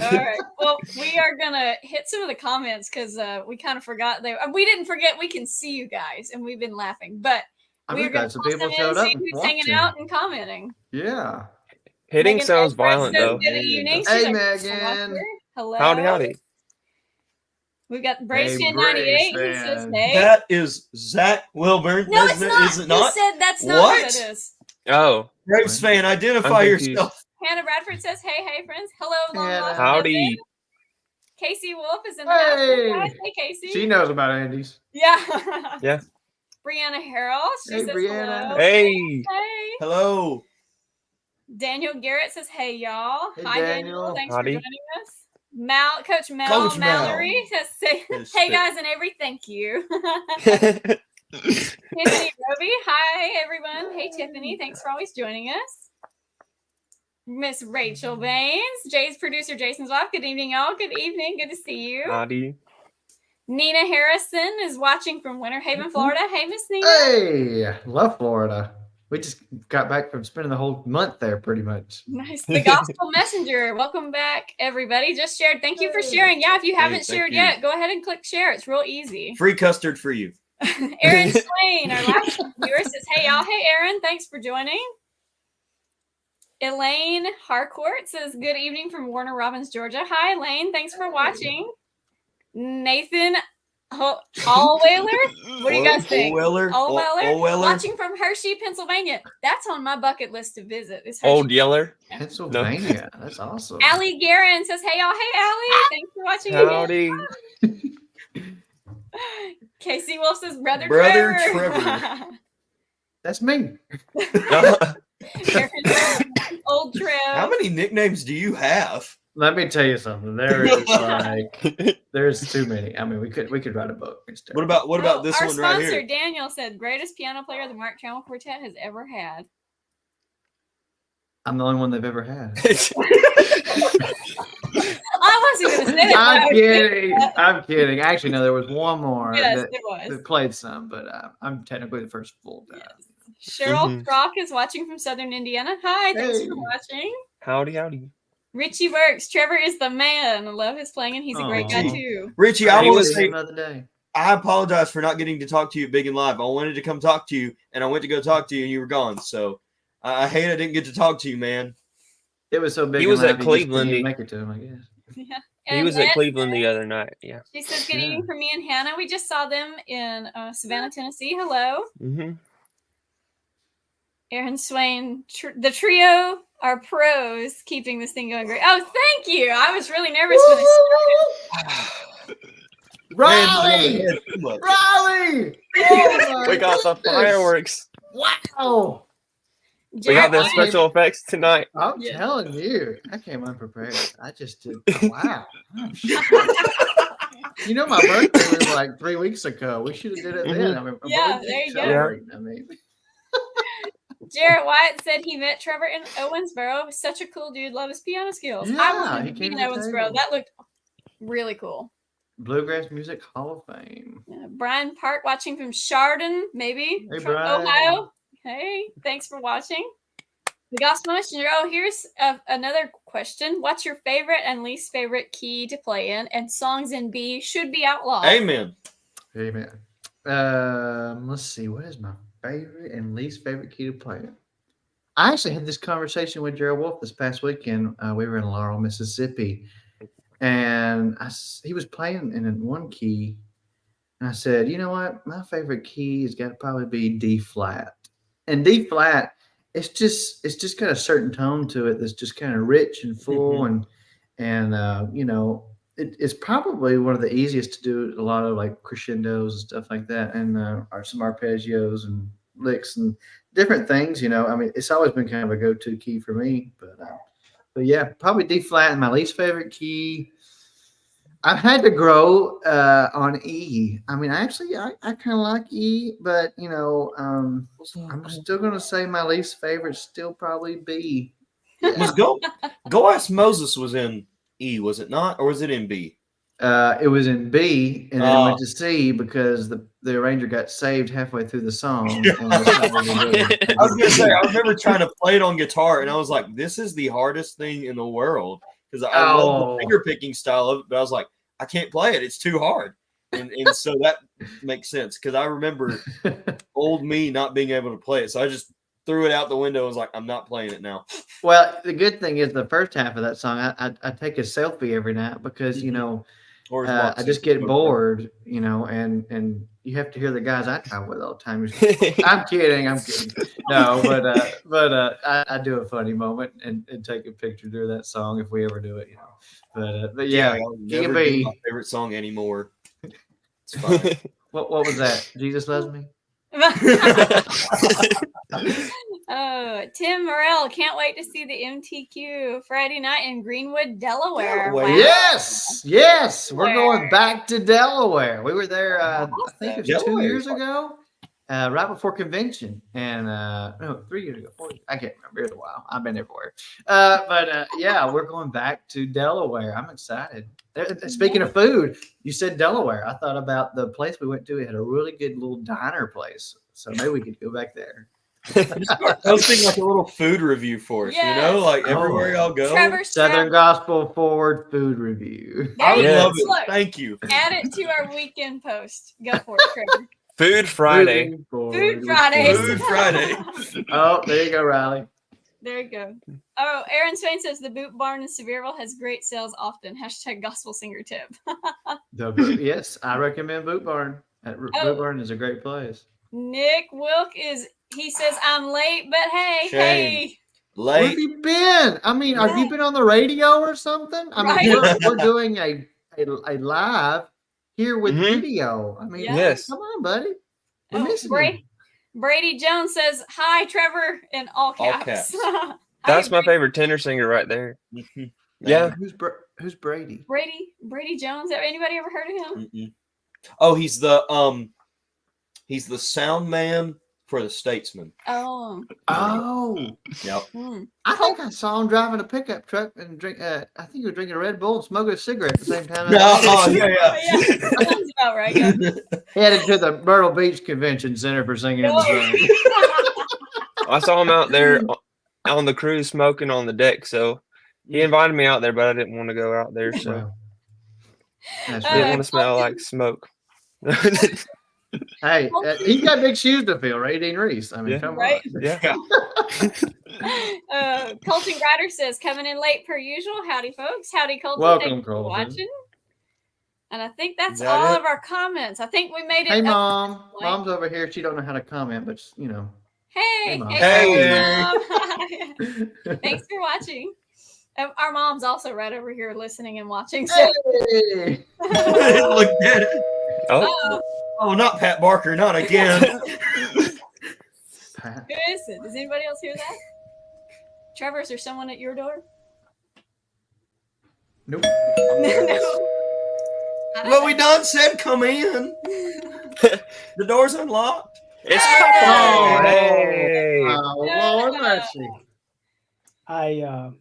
All right. Well, we are gonna hit some of the comments because we kind of forgot we didn't forget. We can see you guys, and we've been laughing, but we're gonna glad some people showed see up and who's hanging watching. out and commenting. Yeah. Hitting Megan sounds Edwards violent says though. good evening. Hey, She's our Megan. watcher. Hello. Howdy. We've got Brace Hey, 98. Brace He says, fan. hey. That is Zach Wilburn. No, isn't it's not. Is it not? You said that's not What? what it is. Oh, Braves fan, identify I'm confused. yourself. Hannah Bradford says, hey, friends. Hello, long Hannah. lost howdy. cousin. Casey Wolf is in the house. Hey. Guys. Hey, Casey. She knows about Andy's. Yeah. Yeah. Brianna Harrell. She Hey, says Brianna. hello. Hey. Hey. Hello. Daniel Garrett says, hey, y'all. Hey, Hi, Daniel. Thanks Howdy. for joining us. Coach Coach Mel. Mallory says, Yes, hey, sir. guys, and every thank you. Tiffany Roby. Hi, everyone. Hey, Tiffany. Thanks for always joining us. Miss Rachel Baines, Jay's producer, Jason's wife. Good evening, y'all. Good evening. Good to see you. Howdy. Nina Harrison is watching from Winter Haven, Florida. Hey, Miss Nina. Hey, love Florida. We just got back from spending the whole month there, pretty much. Nice. The Gospel Messenger. Welcome back, everybody. Just shared. Thank you for sharing. Yeah, if you haven't thank shared you. yet, go ahead and click share. It's real easy. Free custard for you. Aaron Swain, our last viewer, says, hey, y'all. Hey, Aaron. Thanks for joining. Elaine Harcourt says, good evening from Warner Robins, Georgia. Hi, Elaine. Thanks for watching. Nathan Allweiler. What do you guys think? Allweller. Watching from Hershey, Pennsylvania. That's on my bucket list to visit. Is Hershey. Old Yeller. Pennsylvania. That's awesome. Allie Guerin says, hey, y'all. Hey, Allie. Thanks for watching again. Howdy. Casey Wolf says, Brother Trevor. That's me. Old Trev. How many nicknames do you have? Let me tell you something. There is there's too many. I mean, we could write a book. What about this our one right sponsor, here? Daniel, said, greatest piano player the Mark Trammell Quartet has ever had. I'm the only one they've ever had. I wasn't going to say that. I'm kidding. Actually, no, there was one more Yes, it was. that played some, but I'm technically the first full time. Yes. Cheryl Crock is watching from Southern Indiana. Hi, thanks for watching. Howdy. Richie Works. Trevor is the man. I love his playing, and he's a great guy too. Richie, I want to say another day. I apologize for not getting to talk to you big and live. I wanted to come talk to you, and I went to go talk to you, and you were gone. So I hate I didn't get to talk to you, man. It was so big. He was at Cleveland. He make it to him, I guess. Yeah. He was at Cleveland the other night. Yeah. She says, good evening from me and Hannah. We just saw them in Savannah, Tennessee. Hello. Mm-hmm. Aaron Swain, the trio are pros, keeping this thing going great. Oh, thank you. I was really nervous when I started. Raleigh! Raleigh! Oh We got the fireworks. Wow! We got the special effects tonight. I'm telling you, I came unprepared. I just did. Wow. You know, my birthday was like 3 weeks ago. We should have did it then. I mean, there you go. I mean, Jarrett Wyatt said he met Trevor in Owensboro. Such a cool dude. Love his piano skills. Yeah, I wanted he to be came in to the Owensboro. table. That looked really cool. Bluegrass Music Hall of Fame. Brian Park watching from Chardon, maybe Hey, from Brian. Ohio. Hey, thanks for watching. The Gospel Messenger. Oh, here's another question. What's your favorite and least favorite key to play in? And songs in B should be outlawed. Amen. Amen. Let's see. What is my favorite and least favorite key to play in? I actually had this conversation with Gerald Wolf this past weekend. We were in Laurel, Mississippi, and he was playing in one key. And I said, you know what? My favorite key has got to probably be D flat. And D flat, it's just got a certain tone to it that's just kind of rich and full, and you know, it's probably one of the easiest to do a lot of like crescendos and stuff like that, and or some arpeggios and licks and different things. You know, I mean, it's always been kind of a go-to key for me. But yeah, probably D flat. And my least favorite key, I've had to grow on E. I mean, actually, I kind of like E, but you know, I'm still going to say my least favorite still probably B. Yeah. Go Ask Moses was in E, was it not, or was it in B? It was in B, and then it went to C because the arranger got saved halfway through the song. And I was gonna say, I remember trying to play it on guitar, and I was like, "This is the hardest thing in the world," because I love the finger picking style of it, but I was like, I can't play it; it's too hard. And so that makes sense because I remember old me not being able to play it, so I just threw it out the window and was like, I'm not playing it now. Well, the good thing is the first half of that song, I take a selfie every night because, you know, I just get bored, you know, and you have to hear the guys I travel with all the time. I'm kidding. No, but I do a funny moment and take a picture during that song if we ever do it, you know. But yeah, I'll never do my favorite song anymore. It's fine. What was that? Jesus Loves Me? Oh, Tim Morrell, can't wait to see the MTQ Friday night in Greenwood, Delaware. Wow. Yes, we're going back to Delaware. We were there, Awesome. I think it was 2 years ago, right before convention, and no, 3 years ago. 4 years, I can't remember. It's a while. I've been everywhere, but yeah, we're going back to Delaware. I'm excited. Speaking of food, you said Delaware. I thought about the place we went to. It had a really good little diner place, so maybe we could go back there. I was thinking like a little food review for us, you know, like everywhere y'all go. Southern Gospel Forward food review. I would love it. Look, thank you. Add it to our weekend post. Go for it, Trevor. Food Friday. Food Fridays. Food Friday. Oh, there you go, Riley. There you go. Oh, Aaron Swain says the Boot Barn in Sevierville has great sales often. # gospel singer tip. Yes, I recommend Boot Barn. Boot Barn is a great place. Nick Wilk he says, I'm late, but hey. Late. Where have you been? I mean, have you been on the radio or something? I mean, we're doing a live here with video. I mean, yes. Come on, buddy. We're missing you. Brady Jones says, hi, Trevor, in all caps. That's my favorite tenor singer right there. Yeah. Who's Brady? Brady Jones. Have anybody ever heard of him? Oh, he's the sound man for the Statesman. Oh. Yep. I think I saw him driving a pickup truck and drink. I think he was drinking a Red Bull and smoking a cigarette at the same time. Yeah. Sounds about right. Yeah. Headed to the Myrtle Beach Convention Center for singing in the sun. I saw him out there on the cruise smoking on the deck, so he invited me out there, but I didn't want to go out there, so I didn't want to smell like smoke. Hey, he's got big shoes to fill, right? Dean Reese. I mean, come on. Yeah. Colton Ryder says, coming in late per usual. Howdy, folks. Howdy, Colton. Welcome, Thanks for Colton. watching. And I think that's all of our comments. I think we made it. Hey, Mom. Mom's over here. She don't know how to comment, but, you know. Hey, Mom. Mom. Thanks for watching. Our mom's also right over here listening and watching. So. Hey. Look at it. Oh, not Pat Barker, not again. Who is it? Does anybody else hear that? Trevor, is there someone at your door? Nope. No. Well, we done said come in. The door's unlocked. It's Hey. Lord mercy. I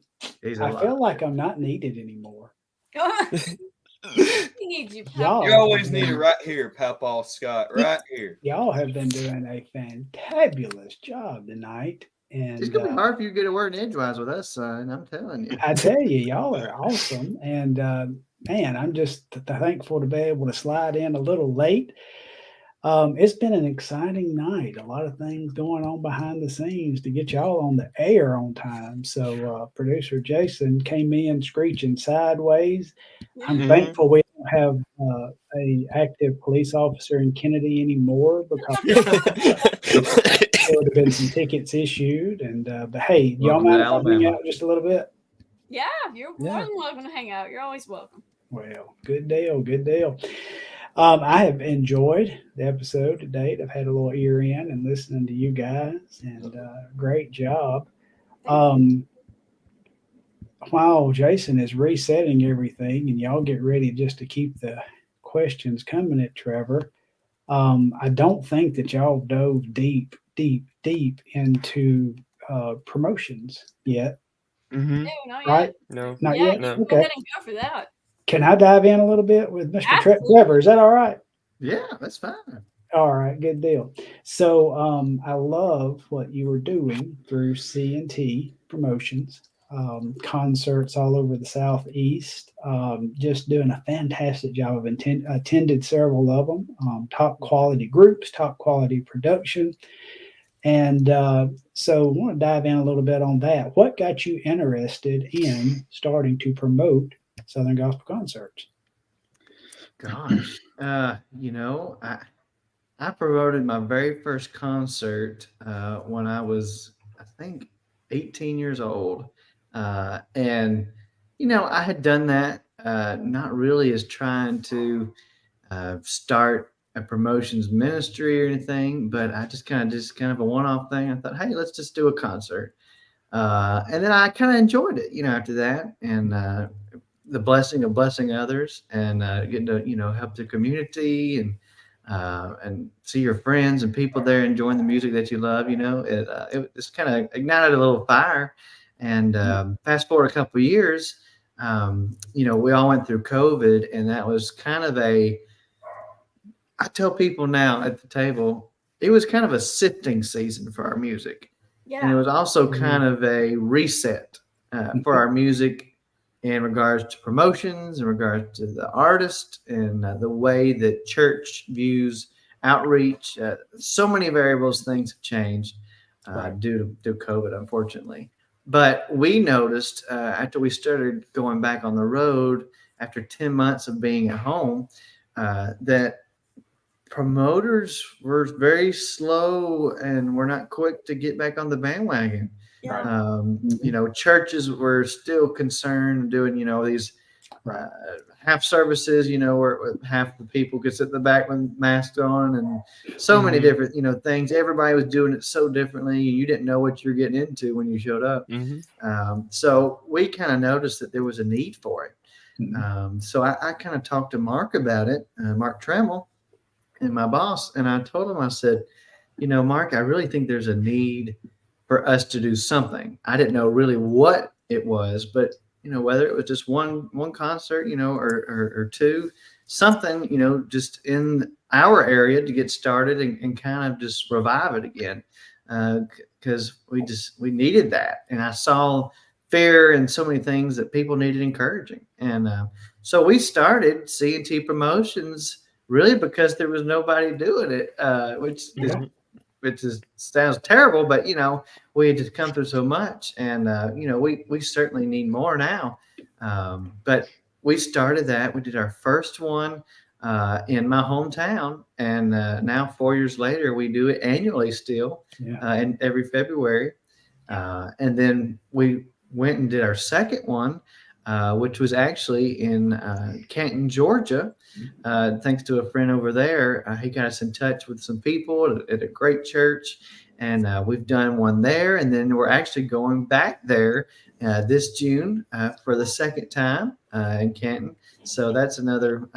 feel like I'm not needed anymore. We need you, Y'all- You always need it right here, Papa Scott, right here. Y'all have been doing a fantabulous job tonight. And It's gonna be hard for you to get a word in edgewise with us, son. I'm telling you. I tell you, y'all are awesome. And man, I'm just thankful to be able to slide in a little late. It's been an exciting night. A lot of things going on behind the scenes to get y'all on the air on time. So producer Jason came in screeching sideways. I'm thankful we don't have a active police officer in Kennedy anymore because there would have been some tickets issued. And but hey, y'all mind if I hang out just a little bit? Yeah, you're more than welcome to hang out. You're always welcome. Well, good deal, good deal. I have enjoyed the episode to date. I've had a little ear in and listening to you guys, and great job. While Jason is resetting everything, and y'all get ready just to keep the questions coming at Trevor, I don't think that y'all dove deep into promotions yet. Mm-hmm. No, not Right? yet. No. Not Yeah, yet? you go Okay. ahead and go for that. Can I dive in a little bit with Mr. Absolutely. Trevor? Is that all right? Yeah, that's fine. All right, good deal. So I love what you were doing through C&T Promotions, concerts all over the Southeast, just doing a fantastic job. I've attended several of them, top quality groups, top quality production. And so I want to dive in a little bit on that. What got you interested in starting to promote Southern Gospel concerts? Gosh, I promoted my very first concert when I was, I think, 18 years old. And, I had done that not really as trying to start a promotions ministry or anything, but I just kind of a one-off thing. I thought, hey, let's just do a concert. And then I kind of enjoyed it, after that. And the blessing of blessing others and getting to, help the community and see your friends and people there enjoying the music that you love. It just kind of ignited a little fire. And fast forward a couple of years, we all went through COVID, and that was kind of I tell people now at the table, it was kind of a sifting season for our music. Yeah. And it was also kind of a reset for our music in regards to promotions, in regards to the artist, and the way that church views outreach. So many variables, things have changed due to COVID, unfortunately. But we noticed after we started going back on the road, after 10 months of being at home, that promoters were very slow and were not quick to get back on the bandwagon. Yeah. Churches were still concerned doing, these half services, where half the people could sit in the back with masks on, and so many different, things. Everybody was doing it so differently. You didn't know what you're getting into when you showed up. So we kind of noticed that there was a need for it. So I kind of talked to Mark about it, Mark Trammell, and my boss, and I told him, I said, Mark, I really think there's a need for us to do something. I didn't know really what it was, but whether it was just one concert, or two, something, just in our area to get started and kind of just revive it again, because we needed that, and I saw fear and so many things that people needed encouraging, and so we started C&T Promotions. Really, because there was nobody doing it, which sounds terrible, but we had just come through so much, and we certainly need more now. But we started that. We did our first one in my hometown, and now 4 years later, we do it annually still, and every February. And then we went and did our second one, which was actually in Canton, Georgia. Thanks to a friend over there, he got us in touch with some people at a great church, and we've done one there, and then we're actually going back there this June for the second time in Canton. So that's another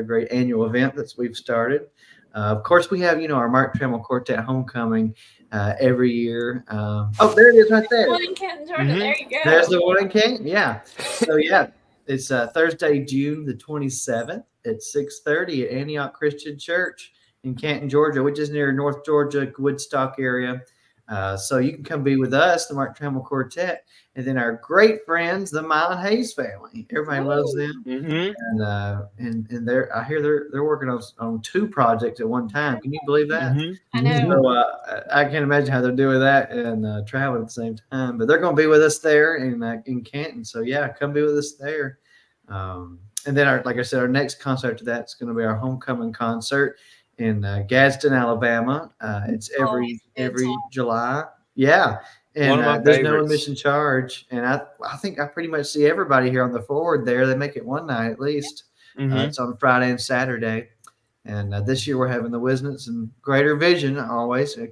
great annual event that we've started. Of course, we have our Mark Trammell Quartet homecoming every year. Oh, there it is right there. One in Canton, Georgia. There you go. There's the one in Canton. Yeah. So yeah, It's Thursday, June the 27th at 6:30 at Antioch Christian Church in Canton, Georgia, which is near North Georgia, Woodstock area. So you can come be with us, the Trammell Quartet, and then our great friends, the Mile Hayes family. Everybody loves them, and they're I hear they're working on 2 projects at one time. Can you believe that? I know. So I can't imagine how they're doing that and traveling at the same time. But they're going to be with us there in Canton. So yeah, come be with us there. And then like I said, our next concert to that is going to be our homecoming concert in Gadsden, Alabama. It's every July. Yeah. And there's no admission charge. And I think I pretty much see everybody here on the forward there. They make it one night at least. It's on Friday and Saturday. And this year we're having the Wisnets and Greater Vision, always a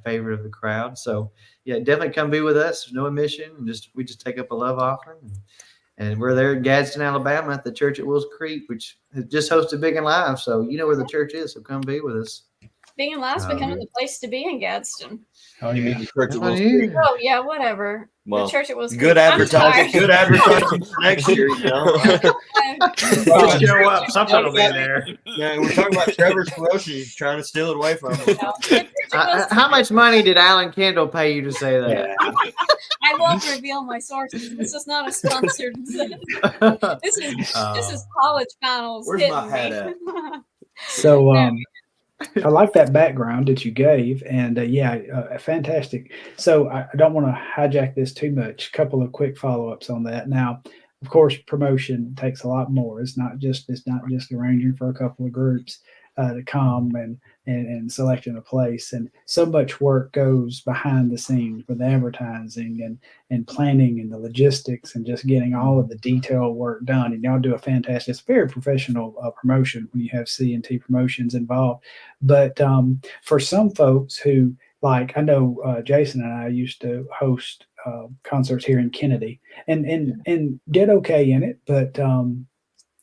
favorite of the crowd. So yeah, definitely come be with us. There's no admission. We just take up a love offering. And we're there in Gadsden, Alabama at the church at Wills Creek, which has just hosted Big and Live. So you know where the church is. So come be with us. Big and Live's becoming the place to be in Gadsden. Oh, you mean the church at Wills Creek? Oh, yeah, whatever. Well, the church at Wills Creek. Good advertising. Good advertising for next year. You know? Just show up. Something will be there. Yeah, we're talking about Trevor's Ferocious trying to steal it away from him. How much money did Alan Kendall pay you to say that? I won't reveal my sources. This is not a sponsored. This is college finals. Where's my hat at? So I like that background that you gave, and fantastic. So I don't want to hijack this too much. A couple of quick follow-ups on that. Now, of course, promotion takes a lot more. It's not just arranging for a couple of groups to come and selecting a place, and so much work goes behind the scenes with advertising and planning and the logistics and just getting all of the detail work done. And y'all do a fantastic, it's very professional promotion when you have C&T Promotions involved. But for some folks who, like, I know Jason and I used to host concerts here in Kennedy and did okay in it, but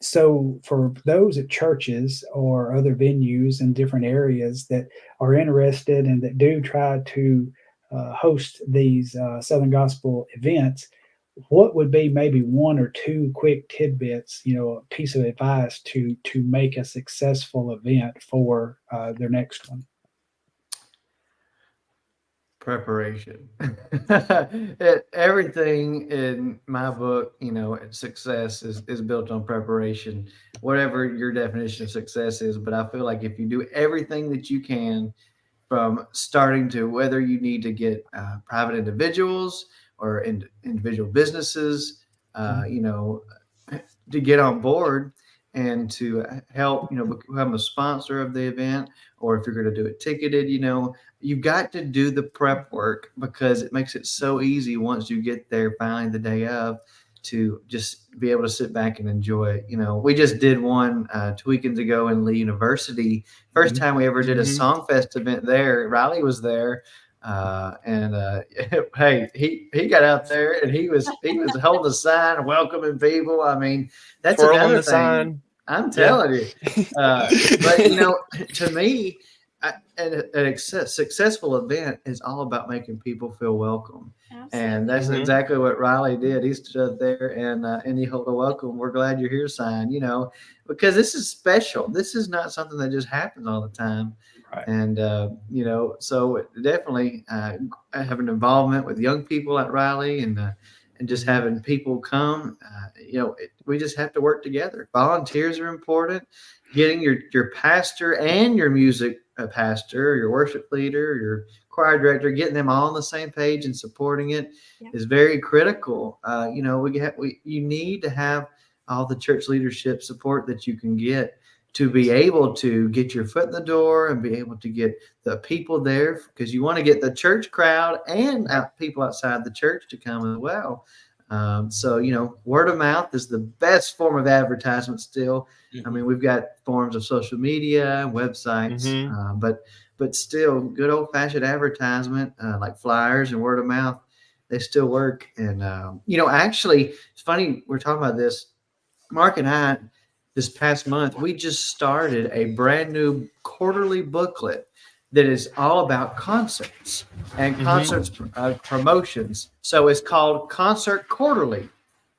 so for those at churches or other venues in different areas that are interested and that do try to host these Southern Gospel events, what would be maybe 1 or 2 quick tidbits, a piece of advice to make a successful event for their next one? Preparation. Everything in my book, success is built on preparation, whatever your definition of success is. But I feel like if you do everything that you can, from starting to whether you need to get private individuals or individual businesses, to get on board and to help, become a sponsor of the event, or if you're going to do it ticketed, you've got to do the prep work, because it makes it so easy once you get there finally the day of to just be able to sit back and enjoy it. We just did one 2 weekends ago in Lee University. First time we ever did a Songfest event there. Riley was there. Hey, he got out there and he was holding a sign welcoming people. I mean, that's another thing. Sign. I'm telling you. But to me, a successful event is all about making people feel welcome. Absolutely. And that's exactly what Riley did. He stood there and he held a welcome. We're glad you're here sign, because this is special. This is not something that just happens all the time. Right. And, so definitely have an involvement with young people at Riley and just having people come, we just have to work together. Volunteers are important. Getting your pastor and your music pastor, your worship leader, your choir director, getting them all on the same page and supporting it is very critical. You need to have all the church leadership support that you can get to be able to get your foot in the door and be able to get the people there, because you want to get the church crowd and people outside the church to come as well. So, word of mouth is the best form of advertisement still. I mean, we've got forms of social media and websites, but still good old fashioned advertisement, like flyers and word of mouth, they still work. And, actually it's funny. We're talking about this, Mark and I, this past month, we just started a brand new quarterly booklet that is all about concerts and concerts promotions. So it's called Concert Quarterly.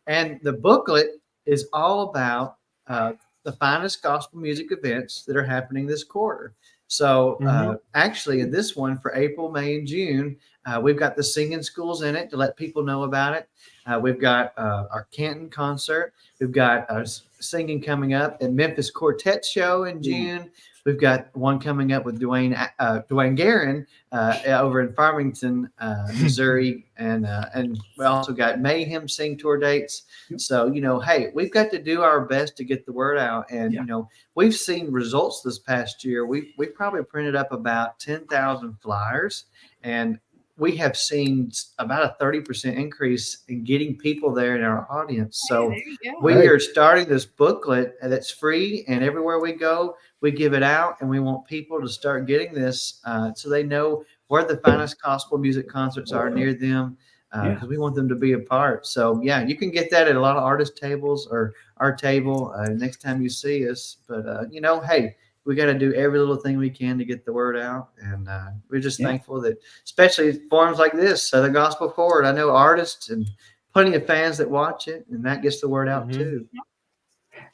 And the booklet is all about the finest gospel music events that are happening this quarter. So actually in this one for April, May, and June, we've got the singing schools in it to let people know about it. We've got our Canton concert. We've got our singing coming up at Memphis Quartet show in June. We've got one coming up with Dwayne Guerin over in Farmington, Missouri, and we also got Mayhem Sing tour dates. So hey, we've got to do our best to get the word out, and we've seen results this past year. We probably printed up about 10,000 flyers, and we have seen about a 30% increase in getting people there in our audience. So we are starting this booklet that's free, and everywhere we go, we give it out, and we want people to start getting this so they know where the finest gospel music concerts are near them, because we want them to be a part. So you can get that at a lot of artist tables or our table next time you see us. But hey, we got to do every little thing we can to get the word out, and we're just thankful that, especially forums like this, Southern Gospel Forward. I know artists and plenty of fans that watch it, and that gets the word out too.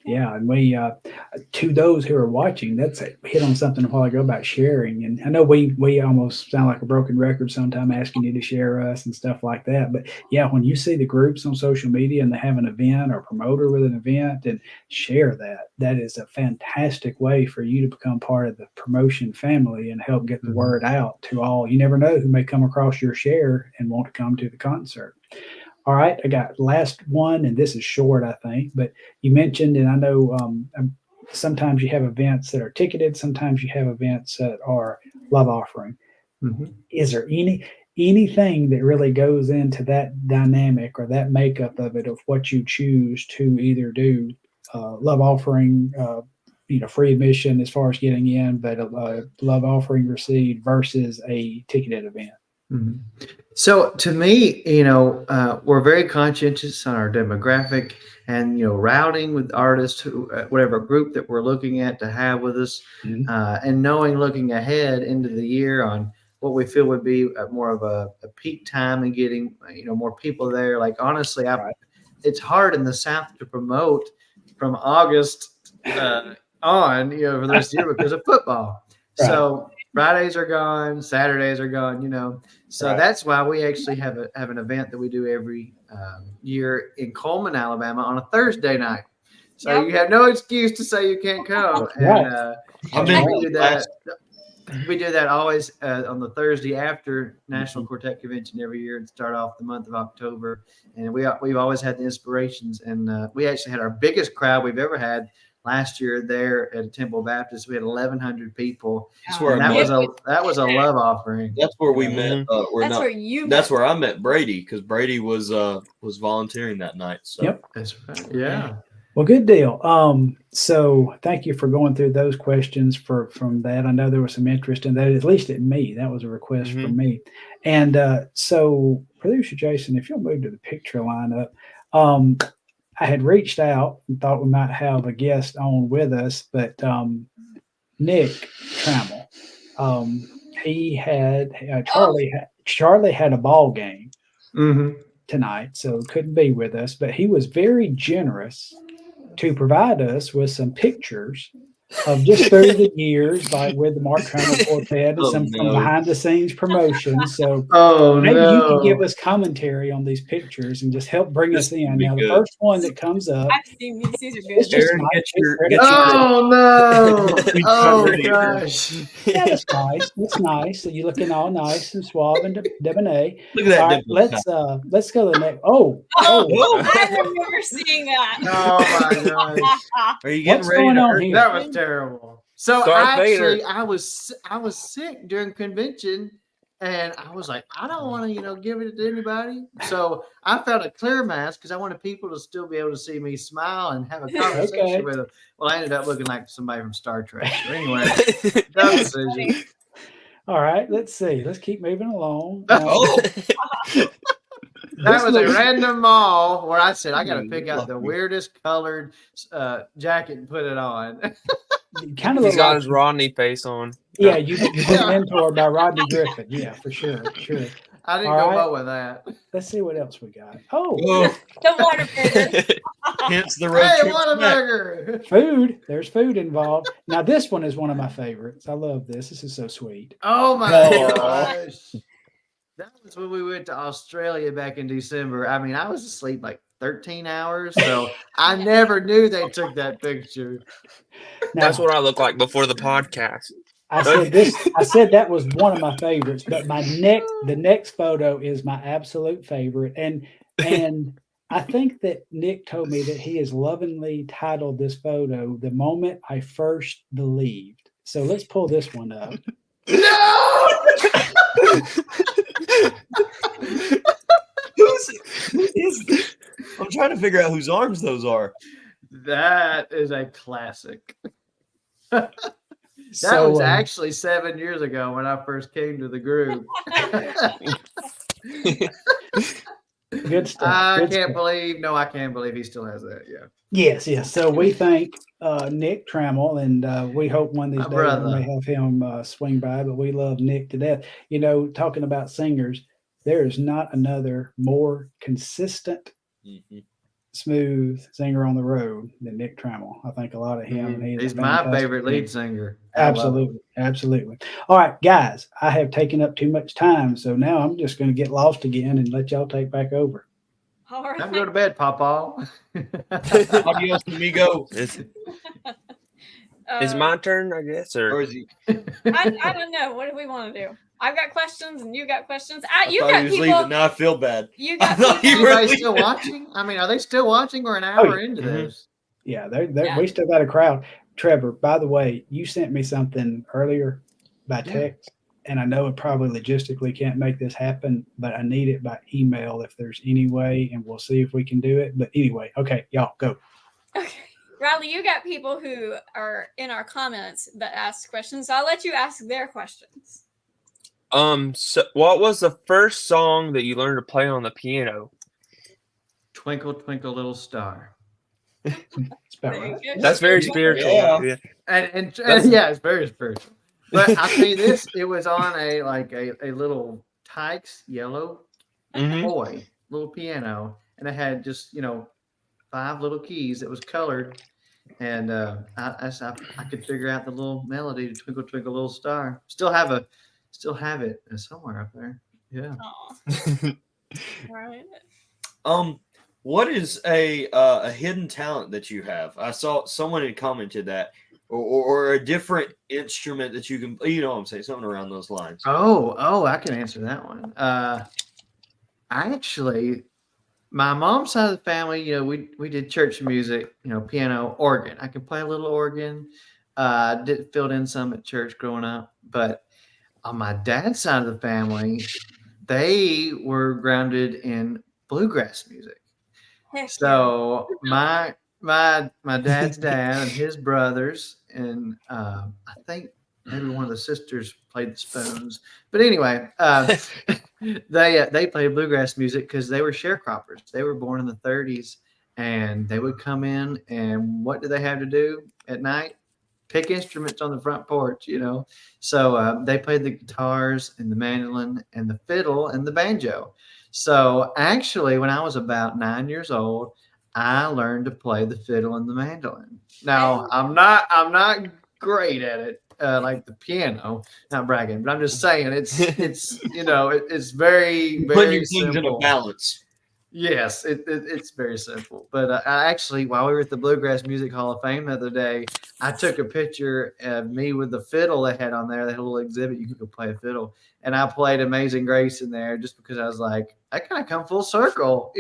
Yeah, and we to those who are watching, that's hit on something a while ago about sharing. And I know we almost sound like a broken record sometimes, asking you to share us and stuff like that. But when you see the groups on social media and they have an event or a promoter with an event, and share that, that is a fantastic way for you to become part of the promotion family and help get the word out to all. You never know who may come across your share and want to come to the concert. All right, I got last one, and this is short, I think, but you mentioned, and I know sometimes you have events that are ticketed, sometimes you have events that are love offering. Is there anything that really goes into that dynamic or that makeup of it, of what you choose to either do love offering, free admission as far as getting in, but a love offering received versus a ticketed event? So to me, we're very conscientious on our demographic and, routing with artists, whatever group that we're looking at to have with us, and looking ahead into the year on what we feel would be more of a peak time and getting, more people there. Like, honestly, it's hard in the South to promote from August on, for the rest of the year because of football. So Fridays are gone, Saturdays are gone, So that's why we actually have an event that we do every year in Coleman, Alabama on a Thursday night. So you have no excuse to say you can't come. And we do that always on the Thursday after National Quartet Convention every year and start off the month of October. And we've always had the inspirations. And we actually had our biggest crowd we've ever had last year there at Temple Baptist. We had 1,100 people. And that was a love offering. That's where we met. That's where I met Brady, because Brady was volunteering that night. So That's right. Yeah. Well, good deal. So thank you for going through those questions from that. I know there was some interest in that, at least at me. That was a request from me. And so, producer Jason, if you'll move to the picture lineup, I had reached out and thought we might have a guest on with us, but Nick Trammell, he had Charlie had a ball game tonight, so couldn't be with us. But he was very generous to provide us with some pictures of just through the years, like with the Mark Trammell Quartet and some from behind the scenes promotions. So maybe you can give us commentary on these pictures and just help bring us in. Now, the first one that comes up, I've seen these are good. Aaron, Oh gosh. Yeah, that's nice. That's nice. So you're looking all nice and suave and debonair. Look at that. All right, let's go to the next. Oh, I remember seeing that. Oh my gosh. Are you getting What's ready going to on hurt? here? That was terrible. So Darth actually, Vader. I was sick during convention, and I was like, I don't want to, give it to anybody. So I found a clear mask because I wanted people to still be able to see me smile and have a conversation with them. Well, I ended up looking like somebody from Star Trek. So anyway, dumb decision. all right. Let's see. Let's keep moving along. That was a random mall where I said I got to pick out the weirdest colored jacket and put it on. Kind of He's got his Rodney face on. Yeah, you've been mentored by Rodney Griffin. Yeah, for sure. I didn't All go right. boat with that. Let's see what else we got. Oh, The Whataburger. Hence the road Hey, trip what a snack. burger! food. There's food involved. Now, this one is one of my favorites. I love this. This is so sweet. Oh my Oh. gosh. That was when we went to Australia back in December. I mean, I was asleep like 13 hours, so I never knew they took that picture. Now, That's what I look like before the podcast. I said this. I said that was one of my favorites, but the next photo is my absolute favorite, and I think that Nick told me that he has lovingly titled this photo "The Moment I First Believed." So let's pull this one up. No! Who is this? I'm trying to figure out whose arms those are. That is a classic. That So, was actually 7 years ago when I first came to the group. good stuff. I good can't stuff. believe he still has that. Yeah. Yes, yes. So we thank Nick Trammell, and we hope one of these My days brother. we may have him swing by. But we love Nick to death. You know, talking about singers, there is not another more consistent, smooth singer on the road than Nick Trammell. I think a lot of him. And He's a my fantastic favorite singer. lead singer. I love him. Absolutely, absolutely. All right, guys, I have taken up too much time, so now I'm just going to get lost again and let y'all take back over. All right. Time to go to bed, Papa. Adios, amigo. Is it my turn, I guess, Or or is he? I don't know. What do we want to do? I've got questions and you got questions. I You thought got he was people. leaving. Now I feel bad. You I got thought people. you were Anybody still leaving. watching? I mean, are they still watching? We're an hour yeah. into Mhm. this. Yeah, Yeah. we still got a crowd. Trevor, by the way, you sent me something earlier by Yeah. text, and I know it probably logistically can't make this happen, but I need it by email if there's any way, and we'll see if we can do it. But anyway, okay, y'all go. Okay. Riley, you got people who are in our comments that ask questions, so I'll let you ask their questions. so what was the first song that you learned to play on the piano? Twinkle, twinkle, little star. It's about There you right. go. That's very Sure. spiritual. Yeah. Yeah. And That's- yeah, it's very spiritual. But I'll tell you this, it was on a little Tykes yellow Mhm. toy, little piano, and it had just 5 little keys that was colored, and I could figure out the little melody to Twinkle Twinkle Little Star. Still have it somewhere up there. Yeah. Aw. Right. What is a hidden talent that you have? I saw someone had commented that, or a different instrument that you can. You know what I'm saying? Something around those lines. Oh, I can answer that one. My mom's side of the family, we did church music, piano, organ. I can play a little organ. Filled in some at church growing up, but on my dad's side of the family, they were grounded in bluegrass music. Heck So my dad's dad and his brothers, and I think maybe one of the sisters played the spoons. But anyway, they played bluegrass music because they were sharecroppers. They were born in the 30s, and they would come in, and what do they have to do at night? Pick instruments on the front porch, So they played the guitars and the mandolin and the fiddle and the banjo. So actually, when I was about 9 years old, I learned to play the fiddle and the mandolin. Now I'm not great at it, like the piano. Not bragging, but I'm just saying it's it's very Putting very your things in a simple. balance. Yes, it's very simple. But I actually, while we were at the Bluegrass Music Hall of Fame the other day, I took a picture of me with the fiddle they had on there. They had a little exhibit. You could play a fiddle. And I played Amazing Grace in there just because I was like, I kind of come full circle,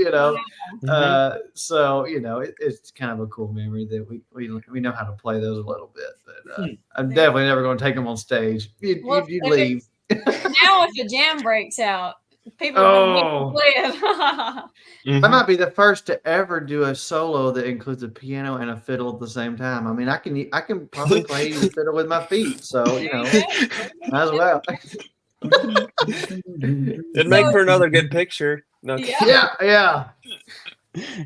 So, it's kind of a cool memory that we know how to play those a little bit. But I'm definitely never going to take them on stage. You'd leave. Now if a jam breaks out, people Oh. play it. I might be the first to ever do a solo that includes a piano and a fiddle at the same time. I mean, I can probably play the fiddle with my feet, so might as well. It'd make for another good picture. No. Yeah.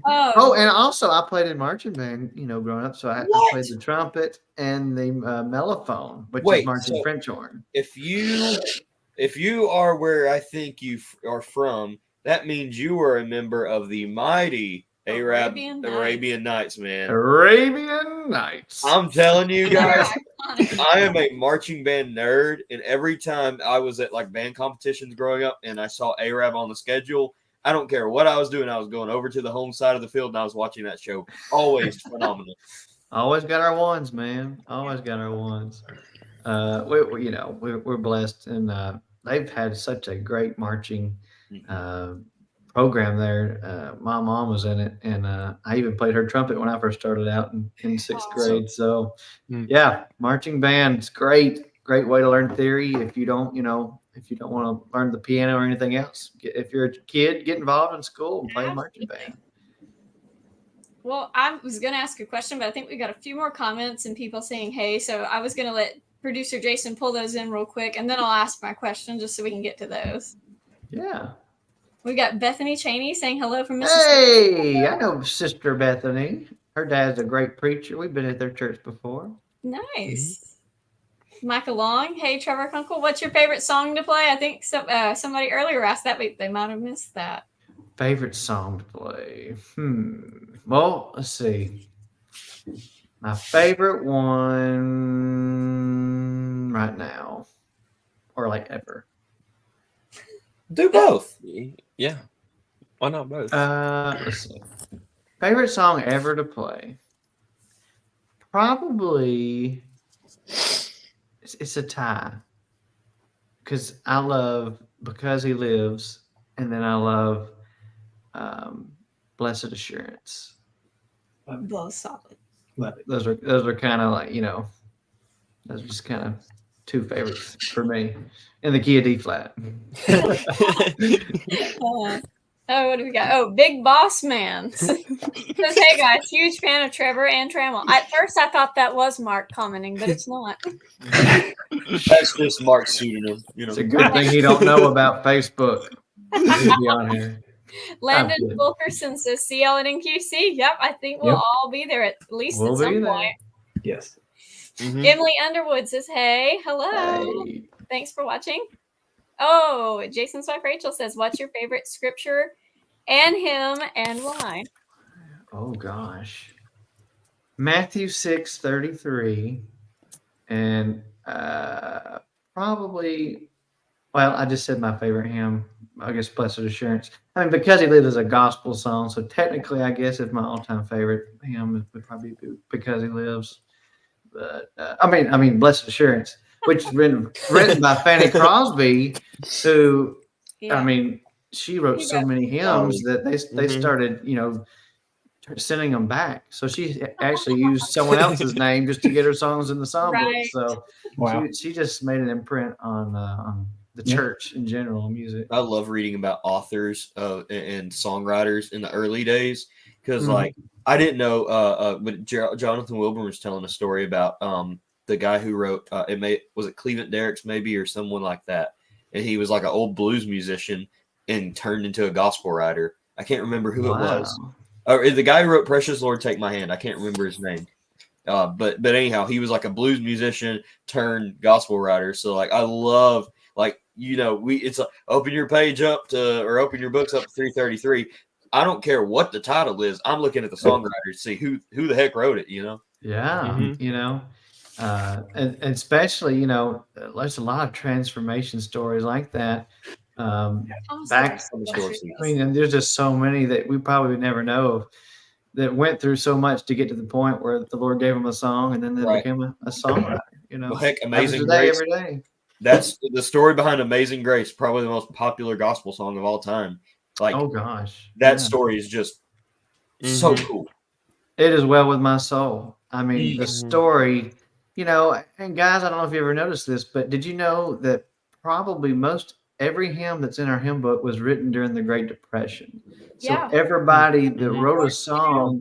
Oh, And also I played in marching band, growing up. So I played the trumpet and the mellophone, which is marching French horn. If you if you are where I think you are from, that means you were a member of the mighty Arab Arabian Nights, man. Arabian Nights. I'm telling you guys, Iconic. I am a marching band nerd, and every time I was at like band competitions growing up and I saw Arab on the schedule, I don't care what I was doing. I was going over to the home side of the field and I was watching that show. Always phenomenal. Always got our ones, man. Always got our ones. We're blessed, and they've had such a great marching program there. My mom was in it, and I even played her trumpet when I first started out in sixth grade. So, yeah, marching band's great. Great way to learn theory. If you don't want to learn the piano or anything else, if you're a kid, get involved in school and play marching band. Well, I was going to ask a question, but I think we got a few more comments and people saying hey. So I was going to let producer Jason pull those in real quick, and then I'll ask my question just so we can get to those. Yeah. We got Bethany Cheney saying hello from Mississippi. Hey, I know Sister Bethany. Her dad's a great preacher. We've been at their church before. Nice. Michael Long. Hey, Trevor Conkle, what's your favorite song to play? I think somebody earlier asked that, but they might have missed that. Favorite song to play? Well, let's see. My favorite one right now, or like ever. Do both. Yeah. Why not both? Let's see. Favorite song ever to play? Probably it's a tie. Because I love Because He Lives, and then I love Blessed Assurance. Both solid. Love it. Those are kind of like, those are just kind of two favorites for me. In the key of D flat. What do we got? Oh, Big Boss Man says, hey guys, huge fan of Trevor and Trammell. At first I thought that was Mark commenting, but it's not. That's just Mark's pseudonym. It's a good thing he don't know about Facebook. He'd be on here. Landon Wilkerson says CL and NQC. Yep, I think we'll all be there at least at some point. Yes. Mm-hmm. Emily Underwood says, hey, hello. Hey. Thanks for watching. Oh, Jason's wife Rachel says, what's your favorite scripture and hymn and why? Oh gosh. Matthew 6:33, and probably, well, I just said my favorite hymn. I guess Blessed Assurance. I mean, Because He Lives is a gospel song, so technically, I guess it's my all-time favorite hymn would probably be Because He Lives. But I mean, Blessed Assurance, which is written by Fanny Crosby, who, I mean, she wrote so many hymns that they started, sending them back. So she actually used someone else's name just to get her songs in the songbook. Right. So she just made an imprint on the church in general, music. I love reading about authors and songwriters in the early days because, like, I didn't know. But Jonathan Wilburn was telling a story about the guy who wrote was it Cleveland Derricks maybe or someone like that, and he was like an old blues musician and turned into a gospel writer. I can't remember who it was. Or the guy who wrote "Precious Lord, Take My Hand." I can't remember his name. But anyhow, he was like a blues musician turned gospel writer. So like I love it's like open your page up to or open your books up to 333. I don't care what the title is. I'm looking at the songwriter to see who the heck wrote it. Yeah, and especially there's a lot of transformation stories like that. Back, and there's just so many that we probably would never know of that went through so much to get to the point where the Lord gave them a song and then they became a songwriter. Well, heck, Amazing Grace. Every day. That's the story behind Amazing Grace, probably the most popular gospel song of all time. Like, oh gosh, that story is just so cool. It is well with my soul. I mean, the story, and guys, I don't know if you ever noticed this, but did you know that probably every hymn that's in our hymn book was written during the Great Depression? So everybody that wrote a song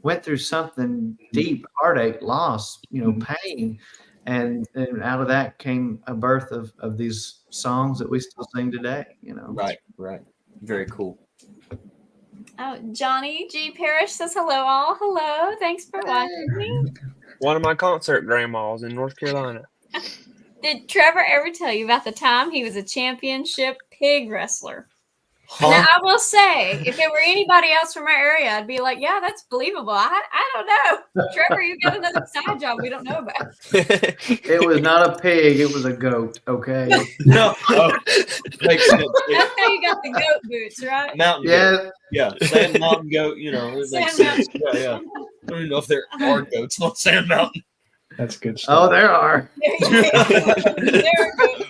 went through something deep, heartache, loss, pain. And out of that came a birth of these songs that we still sing today, Right. Very cool. Oh, Johnny G. Parrish says hello all. Hello. Thanks for watching me. One of my concert grandmas in North Carolina. Did Trevor ever tell you about the time he was a championship pig wrestler? Huh? Now, I will say, if it were anybody else from our area, I'd be like, yeah, that's believable. I don't know. Trevor, you got another side job we don't know about. It was not a pig, it was a goat, okay? No. Oh, makes sense. That's how you got the goat boots, right? Mountain goat. Yeah, Yeah. Sand mountain goat, you know, it makes Sand sense. Yeah, yeah. I don't even know if there are goats on Sand Mountain. That's good oh, stuff. there are. There goes.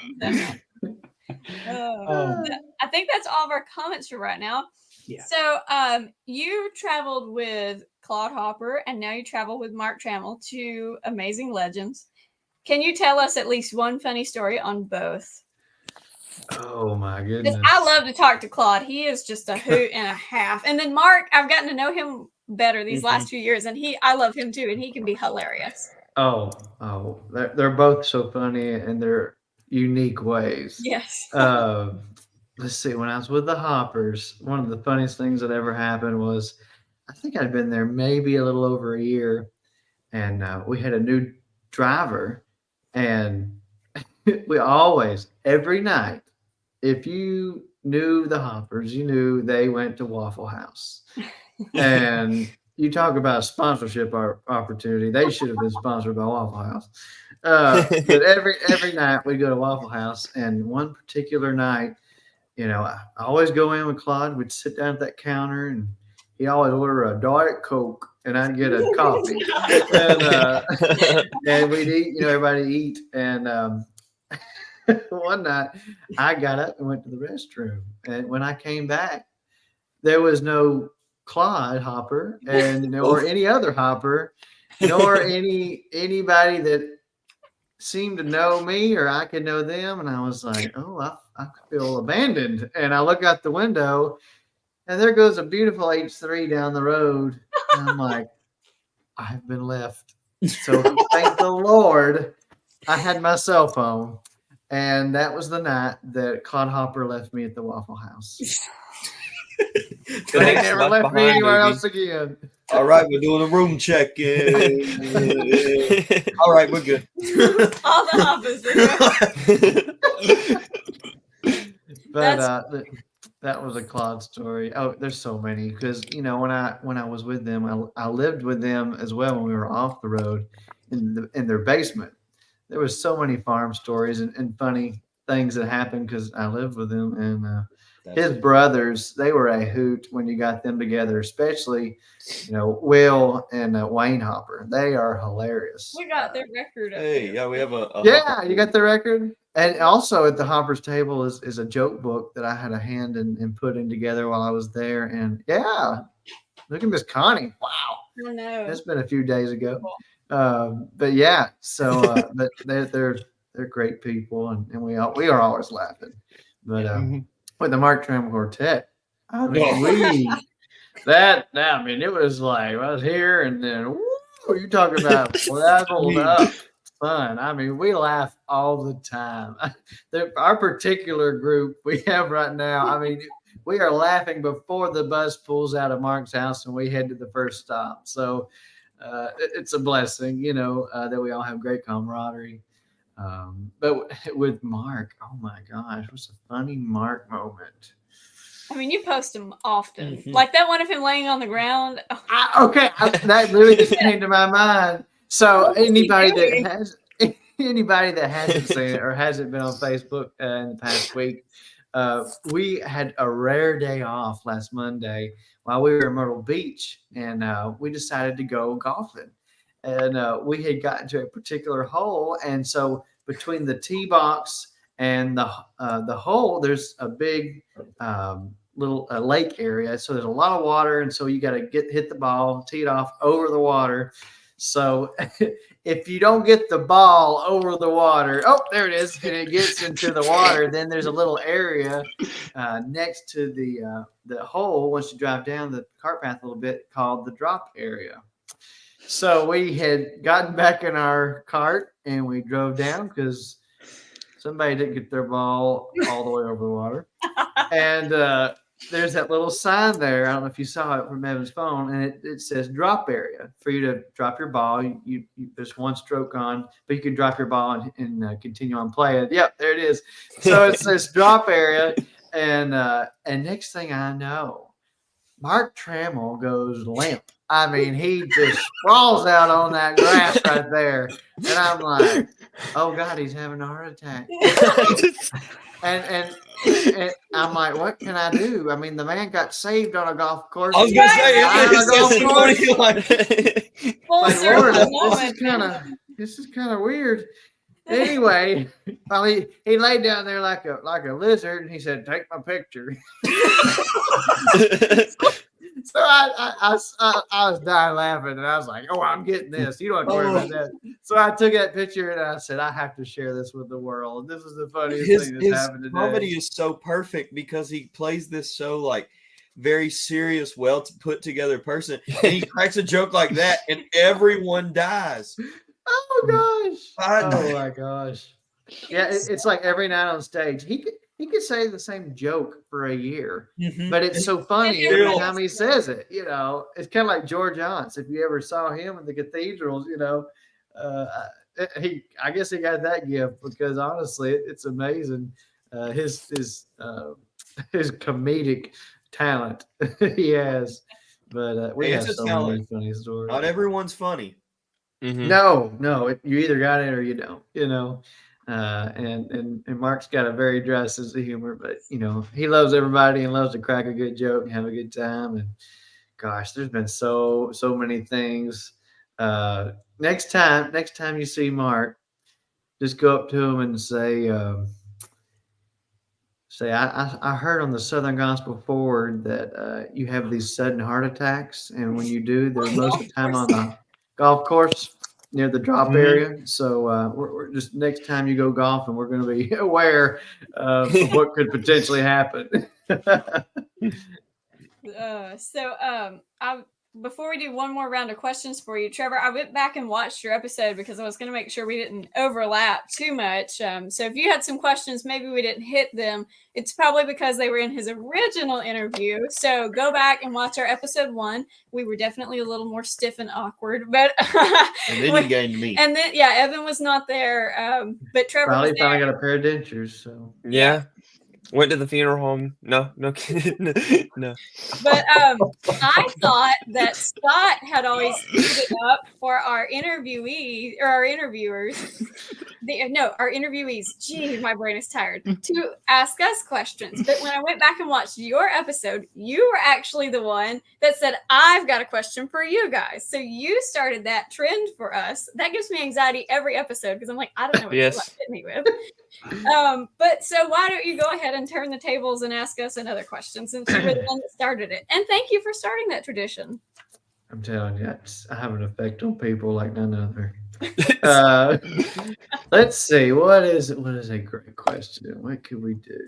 Um, I think that's all of our comments for right now. Yeah. So you traveled with Claude Hopper and now you travel with Mark Trammell, two amazing legends. Can you tell us at least one funny story on both? Oh my Because goodness. I love to talk to Claude. He is just a hoot and a half. And then Mark, I've gotten to know him better these last few years, and I love him too, and he can be hilarious. Oh, they're both so funny in their unique ways. Yes. Let's see. When I was with the Hoppers, one of the funniest things that ever happened was, I think I'd been there maybe a little over a year, and we had a new driver, and we always, every night, if you knew the Hoppers, you knew they went to Waffle House. And you talk about a sponsorship opportunity. They should have been sponsored by Waffle House. But every night we go to Waffle House, and one particular night, you know, I always go in with Claude. We'd sit down at that counter, and he'd always order a Diet Coke, and I'd get a coffee. And we'd eat, you know, everybody eat. And one night I got up and went to the restroom. And when I came back, there was no Claude Hopper and nor any other Hopper, nor anybody that seemed to know me or I could know them. And I was like, oh, I feel abandoned. And I look out the window, and there goes a beautiful H3 down the road. And I'm like, I've been left. So thank the Lord I had my cell phone. And that was the night that Claude Hopper left me at the Waffle House. But he never left me anywhere else again. All right, we're doing a room check. All right, we're good. All the Hoppers. But that was a Claude story. Oh, there's so many, because you know when I was with them, I lived with them as well when we were off the road in their basement. There was so many farm stories and funny things that happened because I lived with him. And his brothers, they were a hoot when you got them together, especially, you know, Will and Wayne Hopper. They are hilarious. We got their record up Hey, here. yeah, we have a Yeah, you got the record. And also at the Hoppers table is a joke book that I had a hand in putting together while I was there. And yeah, look at Miss Connie. Wow. I know. It's been a few days ago. But yeah, so but they're great people, and we are always laughing. But with the Mark Trammell Quartet, I mean, I mean, it was like I was here, and then woo, you talk about leveled up fun. I mean, we laugh all the time. Our particular group we have right now, I mean, we are laughing before the bus pulls out of Mark's house and we head to the first stop. So it's a blessing, you know, that we all have great camaraderie. But with Mark, oh my gosh, what's a funny Mark moment? I mean, you post them often. Like that one of him laying on the ground. That really just came to my mind. So anybody that hasn't seen it or hasn't been on Facebook in the past week, we had a rare day off last Monday while we were in Myrtle Beach, and we decided to go golfing. And we had gotten to a particular hole, and so between the tee box and the hole, there's a big little lake area. So there's a lot of water, and so you got to hit the ball, tee it off over the water. So if you don't get the ball over the water, oh, there it is, and it gets into the water, then there's a little area next to the hole once you drive down the cart path a little bit called the drop area. So we had gotten back in our cart and we drove down because somebody didn't get their ball all the way over the water. And there's that little sign there. I don't know if you saw it from Evan's phone, and it says drop area for you to drop your ball. You there's one stroke on, but you can drop your ball and continue on playing. Yep, there it is. So it says drop area, and next thing I know, Mark Trammell goes limp. I mean, he just sprawls out on that grass right there, and I'm like, oh God, he's having a heart attack. And I'm like, what can I do? I mean, the man got saved on a golf course. I was gonna say, this is kind of weird. Anyway, finally he laid down there like a lizard, and he said, "Take my picture." So I was dying laughing, and I was like, "Oh, I'm getting this. You don't have to worry about that." So I took that picture, and I said, "I have to share this with the world. This is the funniest thing that's happened today." Comedy is so perfect because he plays this so like very serious, well put together person, and he cracks a joke like that, and everyone dies. Oh gosh! Oh my gosh! Yeah, it's like every night on stage, he could say the same joke for a year, but it's so funny every time he says it. You know, it's kind of like George Ants. If you ever saw him in the cathedrals, you know, I guess he got that gift because honestly, it's amazing. His comedic talent he has, but we have so many funny stories. Not everyone's funny. No, you either got it or you don't. You know. And Mark's got a very dry sense of humor, but you know he loves everybody and loves to crack a good joke and have a good time. And gosh, there's been so many things. Next time you see Mark, just go up to him and say, I heard on the Southern Gospel Forward that you have these sudden heart attacks, and when you do, they're most of the time on the golf course near the drop area. So we're just next time you go golfing, we're going to be aware of what could potentially happen. Before we do one more round of questions for you, Trevor, I went back and watched your episode because I was going to make sure we didn't overlap too much. So if you had some questions, maybe we didn't hit them. It's probably because they were in his original interview. So go back and watch our episode 1. We were definitely a little more stiff and awkward, but and then you gained me. And then Evan was not there, but Trevor finally got a pair of dentures. So yeah. Went to the funeral home. No kidding. No. But I thought that Scott had always put it up for our interviewee or our interviewers. Our interviewees. Gee, my brain is tired. To ask us questions. But when I went back and watched your episode, you were actually the one that said, "I've got a question for you guys." So you started that trend for us. That gives me anxiety every episode because I'm like, I don't know what you're hit me with. But so why don't you go ahead and turn the tables and ask us another question since you were the one that started it. And thank you for starting that tradition. I'm telling you, I have an effect on people like none other. Let's see. What is a great question? What could we do?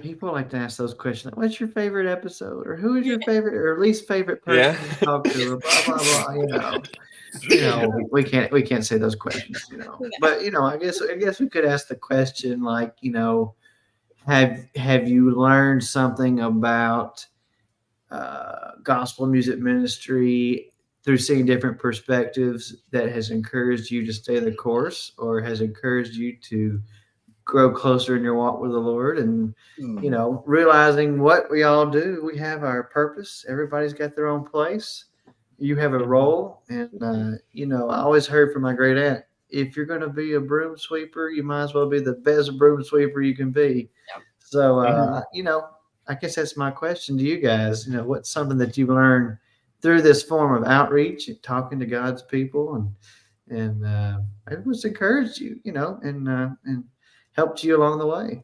People like to ask those questions. Like, what's your favorite episode? Or who is your favorite or least favorite person to talk to? Or blah blah blah. We can't say those questions. But I guess we could ask the question like, have you learned something about gospel music ministry through seeing different perspectives that has encouraged you to stay the course or has encouraged you to grow closer in your walk with the Lord? And realizing what we all do, we have our purpose. Everybody's got their own place. You have a role. And I always heard from my great aunt, if you're going to be a broom sweeper, you might as well be the best broom sweeper you can be. Yep. So I guess that's my question to you guys. What's something that you've learned through this form of outreach and talking to God's people and it was encouraged you, and helped you along the way?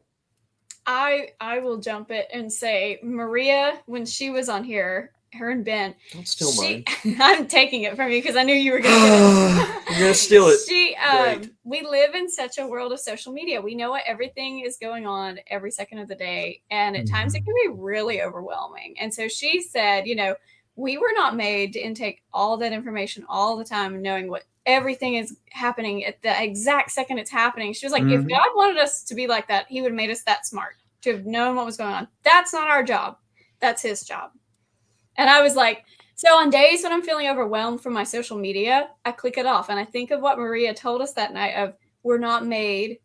I will jump it and say Maria, when she was on here, her and Ben. Don't steal mine. I'm taking it from you because I knew you were going to get it. You're going to steal it. We live in such a world of social media. We know what everything is going on every second of the day. And at times it can be really overwhelming. And so she said, we were not made to intake all that information all the time, knowing what everything is happening at the exact second it's happening. She was like, if God wanted us to be like that, he would have made us that smart. to have known what was going on. That's not our job. That's his job. And I was like, so on days when I'm feeling overwhelmed from my social media, I click it off and I think of what Maria told us that night of we're not made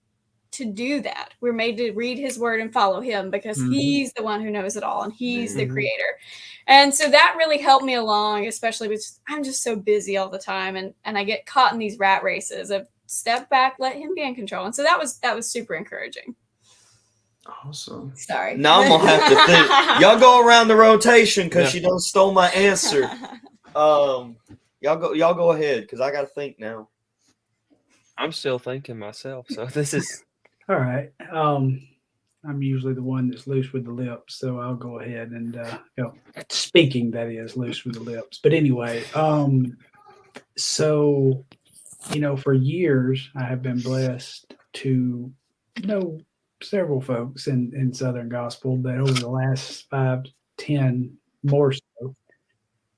to do that. We're made to read his word and follow him because he's the one who knows it all and he's the creator. And so that really helped me along, especially with I'm just so busy all the time and I get caught in these rat races of step back, let him be in control. And so that was super encouraging. Awesome. Sorry. Now I'm gonna have to think. Y'all go around the rotation because she done stole my answer. Y'all go ahead because I gotta think now. I'm still thinking myself, so this is All right. I'm usually the one that's loose with the lips, so I'll go ahead and speaking, that is, loose with the lips. But anyway, so for years I have been blessed to know several folks in Southern Gospel, but over the last 5 to 10 more so,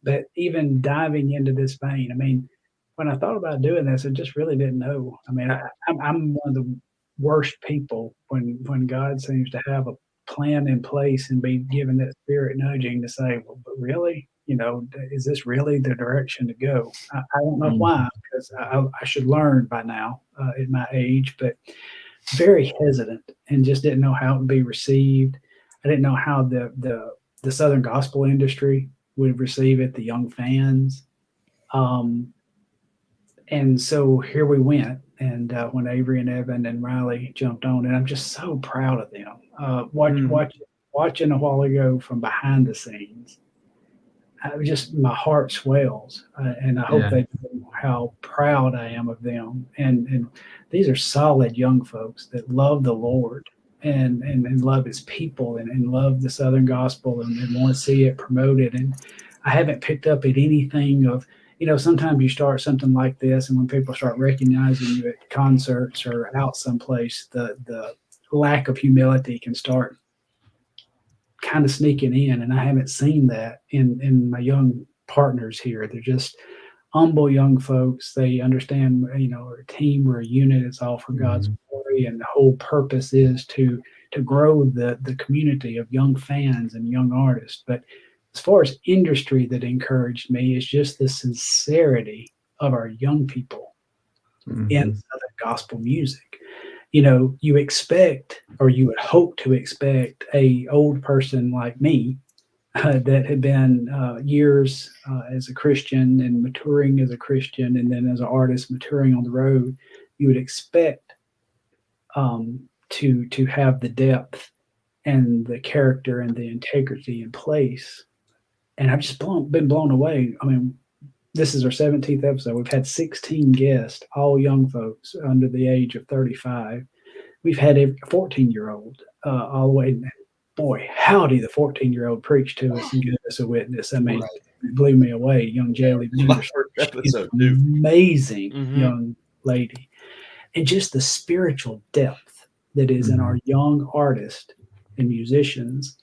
that even diving into this vein, I mean, when I thought about doing this, I just really didn't know. I mean, I'm one of the worst people when God seems to have a plan in place and be given that spirit nudging to say, well, but really, is this really the direction to go? I don't know why, because I should learn by now at my age, but very hesitant and just didn't know how it would be received. I didn't know how the Southern Gospel industry would receive it, the young fans. And so here we went. And when Avery and Evan and Riley jumped on, and I'm just so proud of them. Watching a while ago from behind the scenes, my heart swells, and I hope they know how proud I am of them. And these are solid young folks that love the Lord and love His people and love the Southern Gospel and want to see it promoted. And I haven't picked up at anything of, sometimes you start something like this, and when people start recognizing you at concerts or out someplace, the lack of humility can start kind of sneaking in, and I haven't seen that in my young partners here. They're just humble young folks. They understand, we're a team, we're a unit. It's all for God's glory, and the whole purpose is to grow the community of young fans and young artists. But as far as industry that encouraged me is just the sincerity of our young people in Southern Gospel music. You expect, or you would hope to expect, a old person like me that had been years as a Christian and maturing as a Christian, and then as an artist maturing on the road. You would expect to have the depth and the character and the integrity in place. And I've just been blown away. I mean, this is our 17th episode. We've had 16 guests, all young folks under the age of 35. We've had a 14-year-old all the way. Boy, howdy, the 14-year-old preached to us and gave us a witness. I mean, it blew me away. Young Jaylee, My first episode, too. Amazing young lady. And just the spiritual depth that is in our young artists and musicians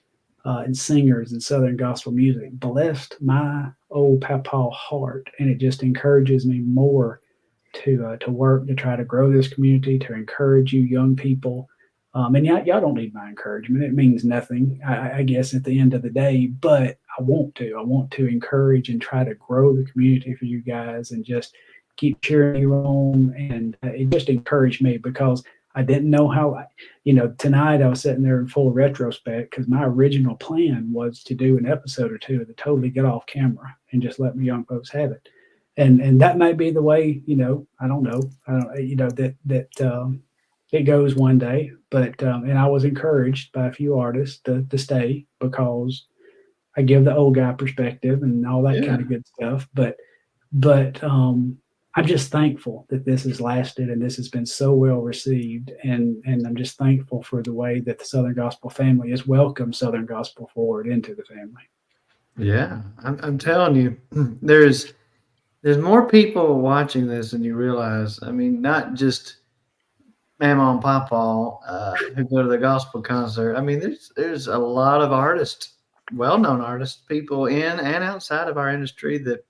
and singers in Southern Gospel music blessed my old papa heart, and it just encourages me more to work to try to grow this community, to encourage you young people. And y'all don't need my encouragement. It means nothing, I guess, at the end of the day, but I want to encourage and try to grow the community for you guys and just keep cheering you on. And it just encouraged me because I didn't know how, tonight I was sitting there in full retrospect because my original plan was to do an episode or two to totally get off camera and just let my young folks have it. And that may be the way, I don't know, that it goes one day, but, and I was encouraged by a few artists to stay because I give the old guy perspective and all that kind of good stuff. But I'm just thankful that this has lasted and this has been so well received. And I'm just thankful for the way that the Southern Gospel family has welcomed Southern Gospel forward into the family. Yeah, I'm telling you, there's more people watching this than you realize. I mean, not just Mama and Papa who go to the gospel concert. I mean, there's a lot of artists, well-known artists, people in and outside of our industry that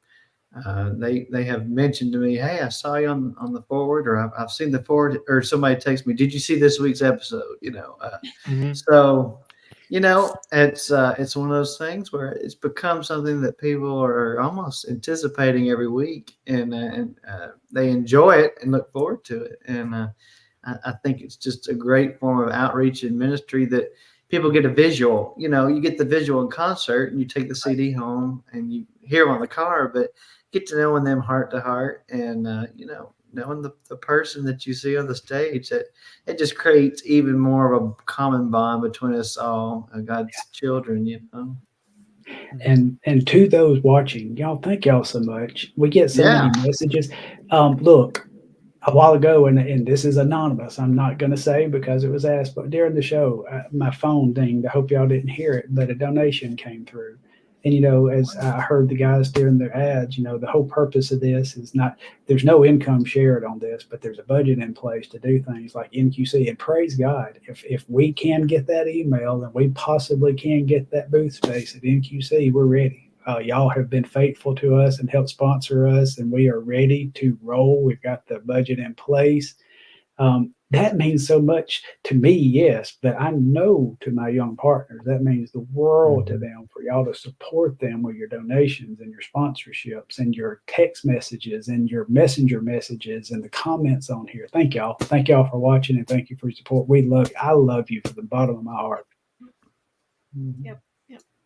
they have mentioned to me, hey, I saw you on the forward, or I've seen the forward, or somebody texts me, did you see this week's episode? So it's one of those things where it's become something that people are almost anticipating every week, and they enjoy it and look forward to it. And I think it's just a great form of outreach and ministry that people get a visual. You get the visual in concert, and you take the CD home and you hear them on the car, but get to knowing them heart to heart, and knowing the person that you see on the stage, that it just creates even more of a common bond between us all, God's children. And to those watching, y'all, thank y'all so much. We get so many messages. Look, a while ago, and this is anonymous, I'm not going to say because it was asked, but during the show, my phone dinged. I hope y'all didn't hear it, but a donation came through. And, as I heard the guys during their ads, the whole purpose of this is not, there's no income shared on this, but there's a budget in place to do things like NQC. And praise God, if we can get that email and we possibly can get that booth space at NQC, we're ready. Y'all have been faithful to us and helped sponsor us, and we are ready to roll. We've got the budget in place. That means so much to me, yes, but I know to my young partners, that means the world to them, for y'all to support them with your donations and your sponsorships and your text messages and your messenger messages and the comments on here. Thank y'all. Thank y'all for watching, and thank you for your support. I love you from the bottom of my heart. Yep.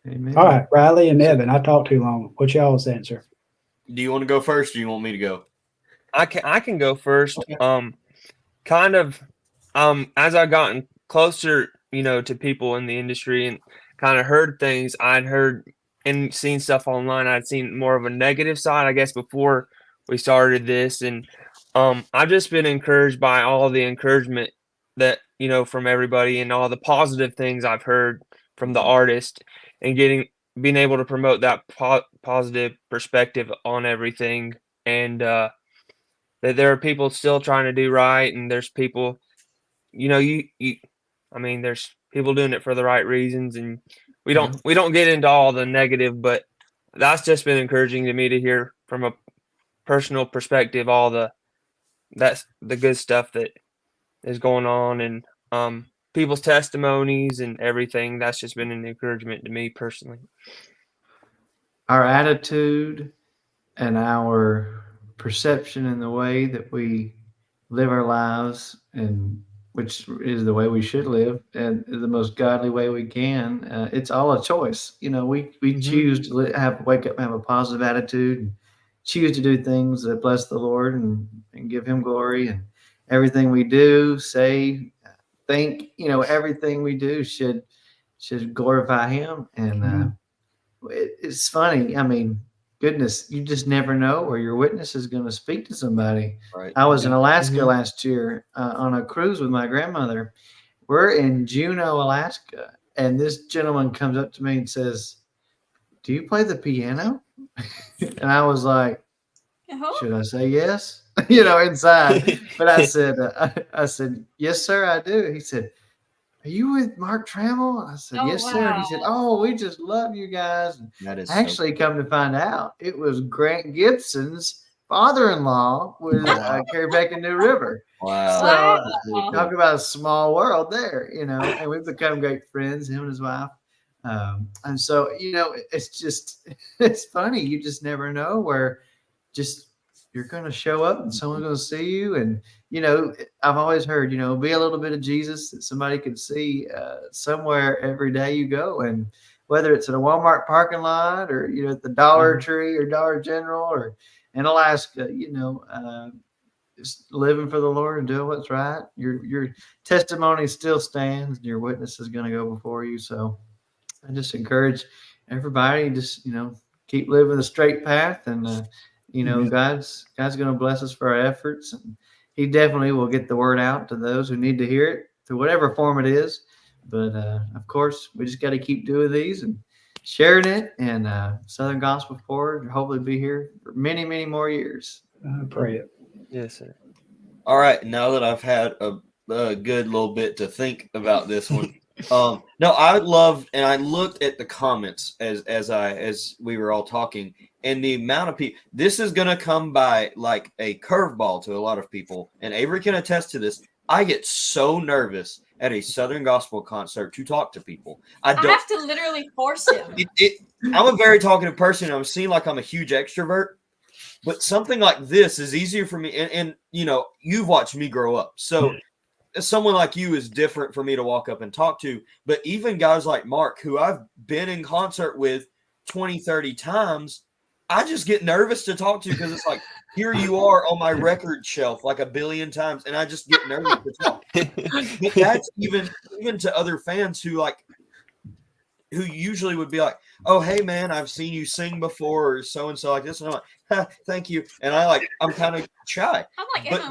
Amen. All right, Riley and Evan, I talked too long. What's y'all's answer? Do you want to go first, or do you want me to go? I can go first. Okay. Kind of, as I gotten closer, to people in the industry and kind of heard things, I'd heard and seen stuff online. I'd seen more of a negative side, I guess, before we started this. And I've just been encouraged by all the encouragement that, from everybody, and all the positive things I've heard from the artist, and being able to promote that positive perspective on everything. And that there are people still trying to do right, and there's people, there's people doing it for the right reasons, and we don't get into all the negative, but that's just been encouraging to me to hear from a personal perspective that's the good stuff that is going on, and people's testimonies and everything. That's just been an encouragement to me personally. Our attitude and our perception and the way that we live our lives, and which is the way we should live, and the most godly way we can. It's all a choice. We choose to wake up and have a positive attitude, and choose to do things that bless the Lord and give Him glory. And everything we do, say, think, everything we do should glorify Him. And it's funny. Goodness, you just never know where your witness is going to speak to somebody. Right. I was in Alaska last year on a cruise with my grandmother. We're in Juneau, Alaska, and this gentleman comes up to me and says, "Do you play the piano?" And I was like, "Should I say yes?" Inside. But I said, "Yes, sir, I do." He said, "Are you with Mark Trammell?" I said, "Yes, sir." He said, "Oh, we just love you guys." And that is actually come to find out, it was Grant Gibson's father-in-law with Carrie Beck and New River. Wow. So talk about a small world there, and we've become great friends, him and his wife. And so, it's funny. You just never know where you're going to show up and someone's going to see you. And, I've always heard, be a little bit of Jesus that somebody can see somewhere every day you go. And whether it's in a Walmart parking lot, or, at the Dollar Tree or Dollar General, or in Alaska, just living for the Lord and doing what's right, your testimony still stands, and your witness is going to go before you. So I just encourage everybody, just, keep living the straight path, and, God's going to bless us for our efforts, and He definitely will get the word out to those who need to hear it through whatever form it is. But of course, we just got to keep doing these and sharing it, and Southern Gospel Forward hopefully be here for many, many more years. I pray it. Yes, sir. All right. Now that I've had a good little bit to think about this one, No, I loved, and I looked at the comments as we were all talking, and the amount of people. This is gonna come by like a curveball to a lot of people, and Avery can attest to this. I get so nervous at a Southern gospel concert to talk to people. I have to literally force him. I'm a very talkative person. I'm seen like I'm a huge extrovert, but something like this is easier for me. And you know, you've watched me grow up, so someone like you is different for me to walk up and talk to. But even guys like Mark, who I've been in concert with 20, 30 times, I just get nervous to talk to because it's like, here you are on my record shelf like a billion times, and I just get nervous to talk. But that's even to other fans who usually would be like, oh, hey man, I've seen you sing before, or so and so like this, and I'm like, thank you. And I'm kind of shy. I'm like,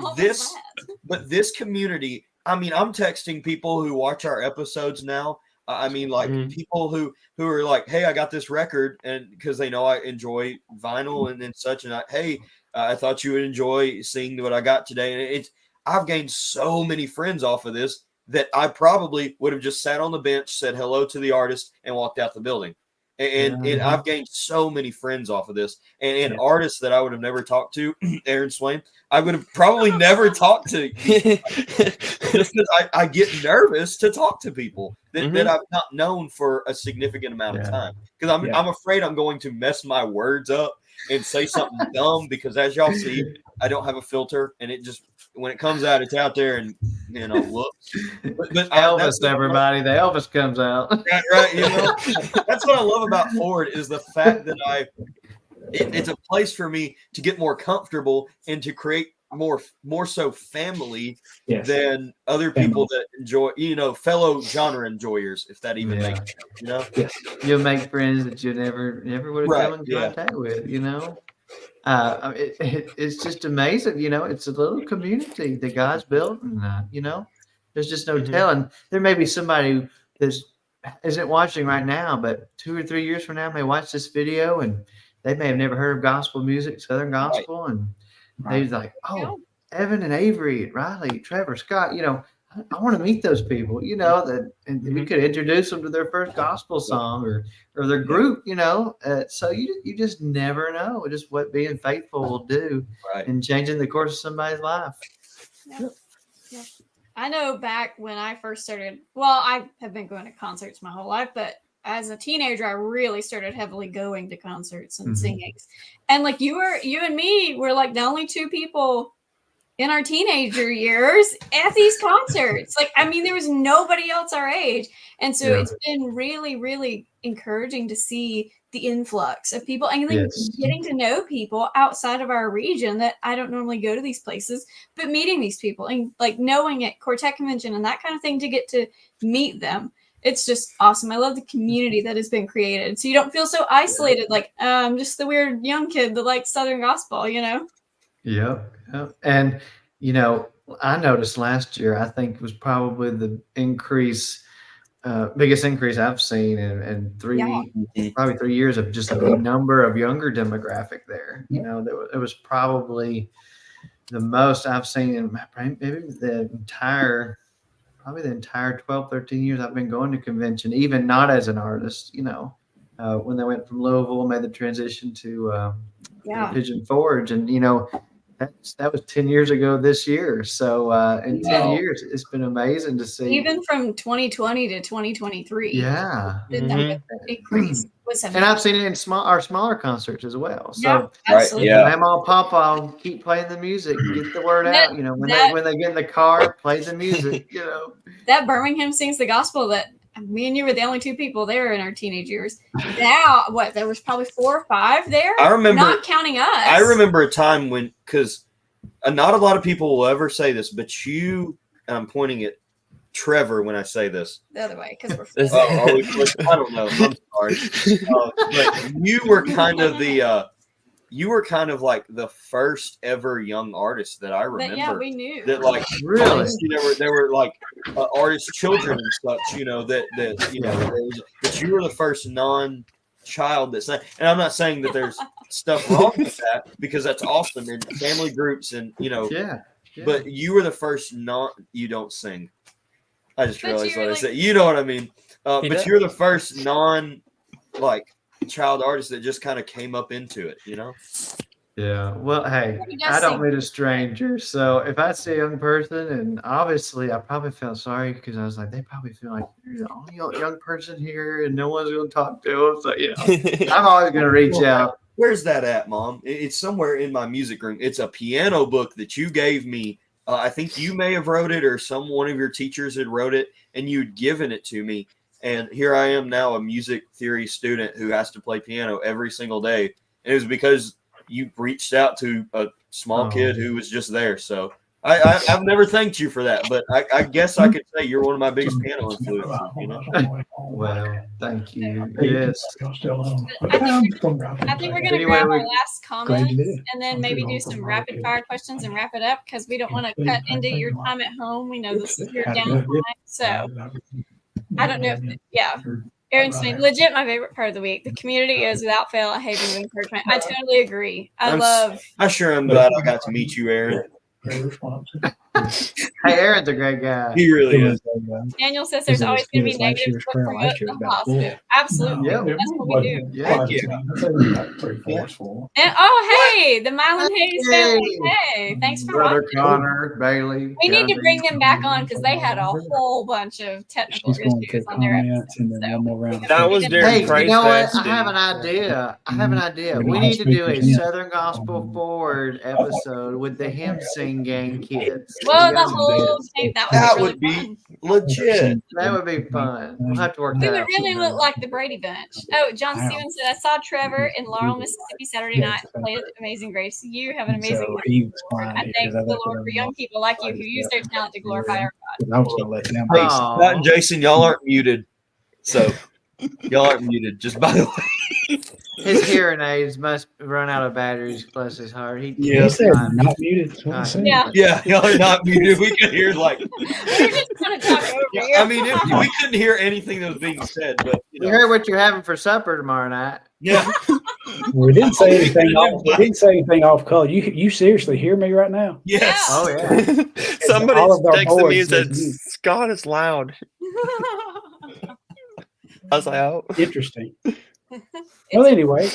but this community, I mean, I'm texting people who watch our episodes now. I mean, like people who are like, hey, I got this record, and because they know I enjoy vinyl and such, and I thought you would enjoy seeing what I got today. And I've gained so many friends off of this that I probably would have just sat on the bench, said hello to the artist, and walked out the building. And I've gained so many friends off of this, and artists that I would have never talked to, Aaron Swain, I would have probably never talked to, just because I get nervous to talk to people that I've not known for a significant amount of time, because I'm afraid I'm going to mess my words up and say something dumb, because as y'all see, I don't have a filter, and it just, when it comes out, it's out there, and you know, looks. But Elvis, everybody, the Elvis comes out. Right. You know, that's what I love about Ford, is the fact that it's a place for me to get more comfortable and to create more so family than other people that enjoy, you know, fellow genre enjoyers, if that even makes sense, you know. You'll make friends that you never would have come in contact with, you know. It's just amazing, you know. It's a little community that God's built, and you know, there's just no telling. There may be somebody who isn't watching right now, but 2 or 3 years from now may watch this video, and they may have never heard of gospel music, Southern gospel, and they're like, oh, Evan and Avery and Riley, Trevor, Scott, you know, I want to meet those people, you know, and we could introduce them to their first gospel song or their group, you know. So you just never know just what being faithful will do in changing the course of somebody's life. Yeah. I know back when I first started, well, I have been going to concerts my whole life, but as a teenager, I really started heavily going to concerts and singing. And like you and me were like the only two people in our teenager years at these concerts. Like, I mean, there was nobody else our age. And so it's been really, really encouraging to see the influx of people and like getting to know people outside of our region that I don't normally go to these places, but meeting these people and like knowing at Quartet Convention and that kind of thing to get to meet them. It's just awesome. I love the community that has been created. So you don't feel so isolated, like just the weird young kid that likes Southern gospel, you know? Yep. And, you know, I noticed last year, I think was probably the biggest increase I've seen in probably 3 years of just the number of younger demographic there. You know, it was probably the most I've seen in maybe the entire 12, 13 years I've been going to convention, even not as an artist, you know, when they went from Louisville, made the transition to Pigeon Forge. And, you know, that was 10 years ago this year. So in 10 years, it's been amazing to see. Even from 2020 to 2023. Yeah. The increase was and I've seen it in our smaller concerts as well. So absolutely. Grandma, Papa, keep playing the music, get the word out. You know, when they get in the car, play the music, you know. That Birmingham Sings the Gospel that me and you were the only two people there in our teenage years. Now, there was probably 4 or 5 there? I remember, not counting us. I remember a time when, because not a lot of people will ever say this, but you, and I'm pointing at Trevor when I say this. The other way, because we're I don't know. I'm sorry. But you were kind of like the first ever young artist that I remember. Yeah, we knew that, like, really, there were like artists' children and such. You know that you know that you were the first non-child that sang. And I'm not saying that there's stuff wrong with that, because that's awesome in family groups and you know. Yeah. But you were the first you don't sing. I just But realized you're what I like- said. You know what I mean? He But does. you're the first child artist that just kind of came up into it, you know? Yeah. Well, hey, He does I don't sing. meet a stranger, so if I see a young person, and obviously I probably felt sorry because I was like, they probably feel like you're the only young person here, and no one's going to talk to them. So I'm always going to reach out. Where's that at, Mom? It's somewhere in my music room. It's a piano book that you gave me. I think you may have wrote it, or one of your teachers had wrote it, and you'd given it to me. And here I am now, a music theory student who has to play piano every single day. And it was because you reached out to a small kid who was just there. So I've never thanked you for that, but I guess I could say you're one of my biggest piano influences. You know? Well, thank you. Yes. I think we're going to Anyway, grab our we- last comments and then maybe do some rapid fire questions and wrap it up because we don't want to cut into your time at home. We know this is your downtime. So I don't know. Aaron's saying, legit my favorite part of the week. The community is without fail a haven of encouragement. I totally agree. I sure am glad I got to meet you, Aaron. Very responsive. Hey, Aaron's a great guy. He really is. Daniel says there's always going to be negative, but promote the positive. Absolutely. Yeah. That's what we do. Yeah. And hey, the Mylan Hayes family. Yay. Hey, thanks for Brother watching. Connor, Bailey. We need to Kevin. bring them back on because they had a whole bunch of technical She's going to issues take on their comments and then one more round. That was during Hey, you Praise know what? Fest. I have an idea. We need to do a Southern Gospel Forward episode with the hymn sing gang kids. Well, You the guys- whole thing That really would be fun. legit. That would be fun. We'll have to work We that would out. really sometime. look like the Brady Bunch. Oh, John Wow. Stevens said, I saw Trevor in Laurel, Mississippi Saturday Yeah, night it's play Amazing Grace. You have an amazing So life. he was Lord. fine I thank because I the thought Lord for young people like you who use their talent to glorify our God. I was going to let them. Hey, Aw. Scott and Jason, y'all aren't muted. So y'all aren't muted. Just by the way. His hearing aids must run out of batteries, bless his heart. Yeah. He said not muted. That's what I said. Yeah. Yeah, y'all are not muted. We could hear We're just trying to talk over you. I mean, we couldn't hear anything that was being said, but We heard what you're having for supper tomorrow night. yeah. We didn't say anything off. We didn't say anything off color. You seriously hear me right now? Yes. Oh yeah. Somebody all of our texted me boys and said, says you. Scott is loud. I was like, oh. Interesting. Well, anyway,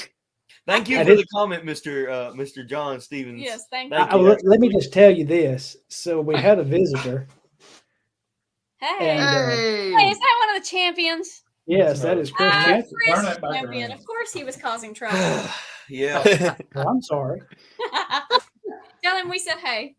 Thank you I for did- the comment, Mr. John Stevens. Yes, thank Thank you. you. let me just tell you this. So we had a visitor. Hey. And, Hey, Hey. is that one of the champions? Yes, that is Chris Ah, Matthews. Chris champion. Of course he was causing trouble. Yeah. Well, I'm sorry. Tell him we said hey.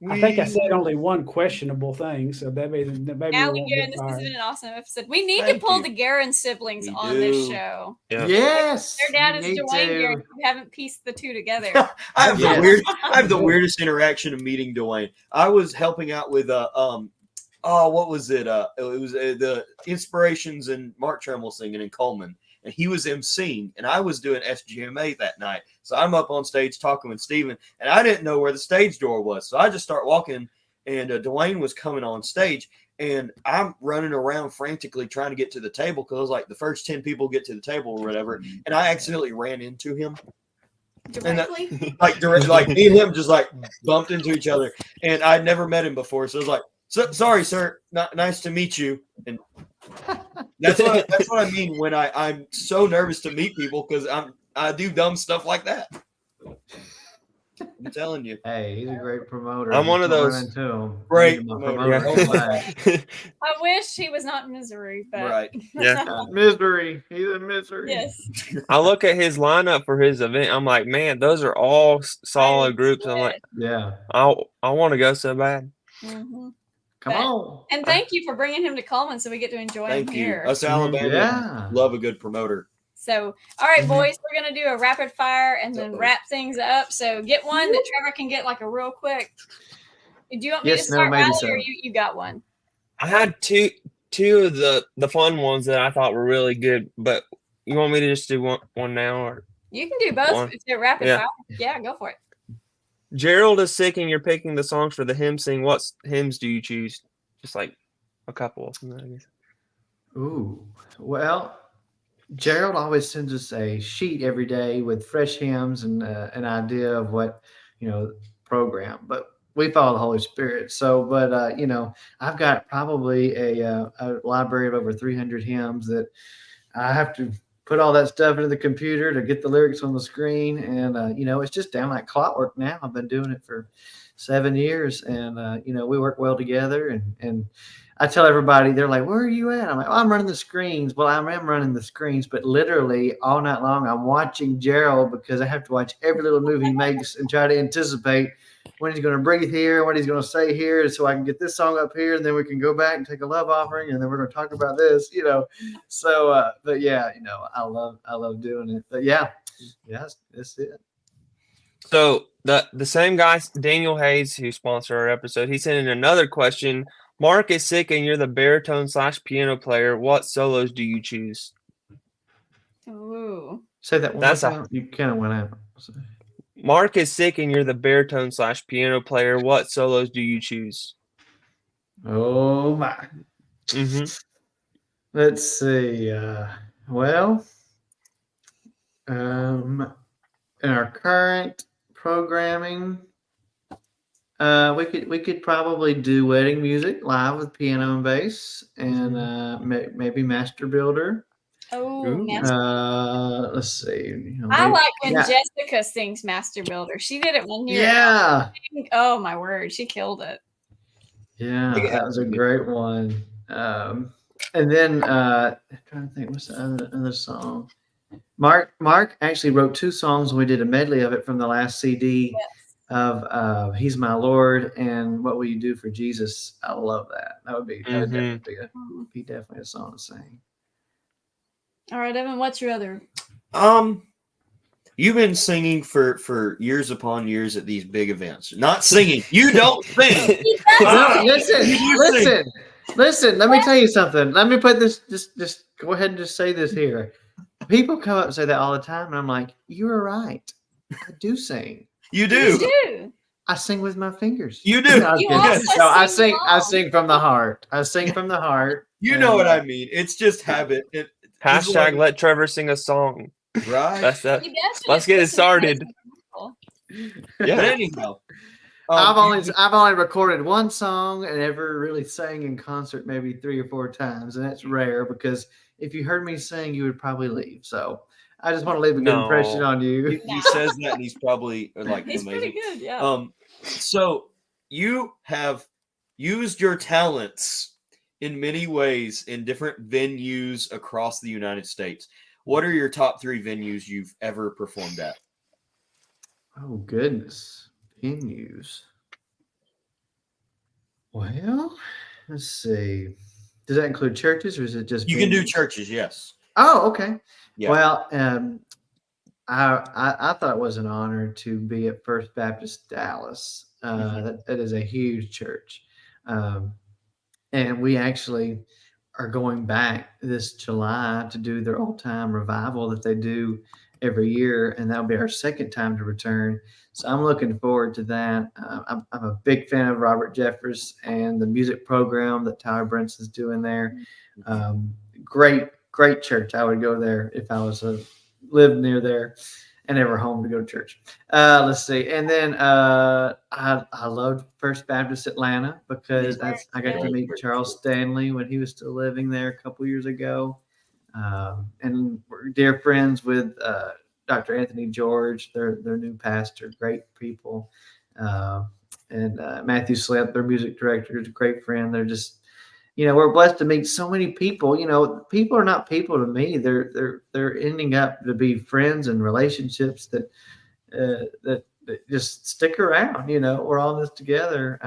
I think I said only one questionable thing, so maybe Now we we won't do, get and this has fired. been an awesome episode. We need Thank to pull you. the Guerin siblings We on this do. show. Yeah. Yes. Their dad you is need Dwayne to. Guerin. We haven't pieced the two together. I have Yes. I have the weirdest interaction of meeting Dwayne. I was helping out with what was it? It was the Inspirations and Mark Trammell singing in Coleman, and he was emceeing, and I was doing SGMA that night. So I'm up on stage talking with Steven, and I didn't know where the stage door was, so I just start walking, and Dwayne was coming on stage, and I'm running around frantically trying to get to the table because I was like, the first 10 people get to the table or whatever, and I accidentally ran into him. Directly. Like me and him just like bumped into each other, and I'd never met him before, so I was like, sorry, sir, nice to meet you. And that's what I mean when I'm so nervous to meet people because I do dumb stuff like that. I'm telling you. Hey, he's a great promoter. I'm one of Don't those- run into him. Great Need him a promoter. promoter. Yeah. I wish he was not in Missouri, but Right. Yeah. Misery. He's in misery. yes. I look at his lineup for his event. I'm like, man, those are all solid groups. I'm like, Yeah. I want to go so bad. Mhm. Come But- on. And thank you for bringing him to Coleman so we get to enjoy Thank him you. here. Us Alabama Yeah. love a good promoter. So, all right, boys, we're going to do a rapid fire and then wrap things up. So, get one that Trevor can get like a real quick. Do you want me Yes, to no, start, maybe Riley, so. or you got one? I had two of the fun ones that I thought were really good, but you want me to just do one now? Or You can do both. One. If they're rapid Yeah. fire. Yeah, go for it. Gerald is sick and you're picking the songs for the hymn sing. What hymns do you choose? Just like a couple of them, I guess. Ooh. Well, Gerald always sends us a sheet every day with fresh hymns and an idea of what, program. But we follow the Holy Spirit. So, but I've got probably a library of over 300 hymns that I have to put all that stuff into the computer to get the lyrics on the screen. And, it's just down like clockwork now. I've been doing it for 7 years, and, we work well together. And I tell everybody, they're like, where are you at? I'm like, I'm running the screens. Well, I am running the screens, but literally all night long, I'm watching Gerald because I have to watch every little move he makes and try to anticipate when he's going to breathe here, what he's going to say here, so I can get this song up here, and then we can go back and take a love offering, and then we're going to talk about this, So, but yeah, I love doing it. But yeah, that's it. So the same guy, Daniel Hayes, who sponsored our episode, he sent in another question. Mark is sick, and you're the baritone/piano player. What solos do you choose? Ooh. Say that one more time. You kind of went out. Mark is sick, and you're the baritone/piano player. What solos do you choose? Oh my. Mm-hmm. Let's see. In our current programming, we could probably do wedding music live with piano and bass, and maybe Master Builder. Oh, let's see. I like when Jessica sings Master Builder. She did it one year. Yeah. Oh my word, she killed it. Yeah, that was a great one. And then I'm trying to think, what's the other song? Mark actually wrote 2 songs, and we did a medley of it from the last CD of "He's My Lord" and "What Will You Do for Jesus." I love that. That would definitely be definitely a song to sing. All right, Evan, what's your other? You've been singing for years upon years at these big events. Not singing. You don't sing. No, listen. Let me tell you something. Let me put this. Just go ahead and just say this here. People come up and say that all the time, and I'm like, you are right. I do sing. You do. I sing with my fingers. You do. I sing from the heart. I sing from the heart. You know what I mean. It's just habit. Hashtag let Trevor sing a song. Right. That's that. Let's get it started. Yeah. But anyhow, I've only recorded 1 song and ever really sang in concert maybe 3 or 4 times, and that's rare because if you heard me sing, you would probably leave. So I just want to leave a good impression on you. He says that, and he's probably like he's amazing. Pretty good, yeah. So you have used your talents in many ways in different venues across the United States. What are your top 3 venues you've ever performed at? Oh goodness, venues. Well, let's see. Does that include churches, or is it just? You can do churches, yes. Oh, okay. Yeah. Well, I thought it was an honor to be at First Baptist Dallas. That is a huge church, and we actually are going back this July to do their old-time revival that they do every year, and that'll be our 2nd time to return. So I'm looking forward to that. I'm a big fan of Robert Jeffers and the music program that Tyler Brinson's doing there. Great church. I would go there if I was lived near there and ever home to go to church. Let's see. And then I loved First Baptist Atlanta because I got to meet Charles Stanley when he was still living there a couple years ago. And we're dear friends with Dr. Anthony George, their new pastor, great people. And Matthew Slip, their music director, is a great friend. They're just, we're blessed to meet so many people. People are not people to me. They're ending up to be friends and relationships that just stick around. We're all in this together.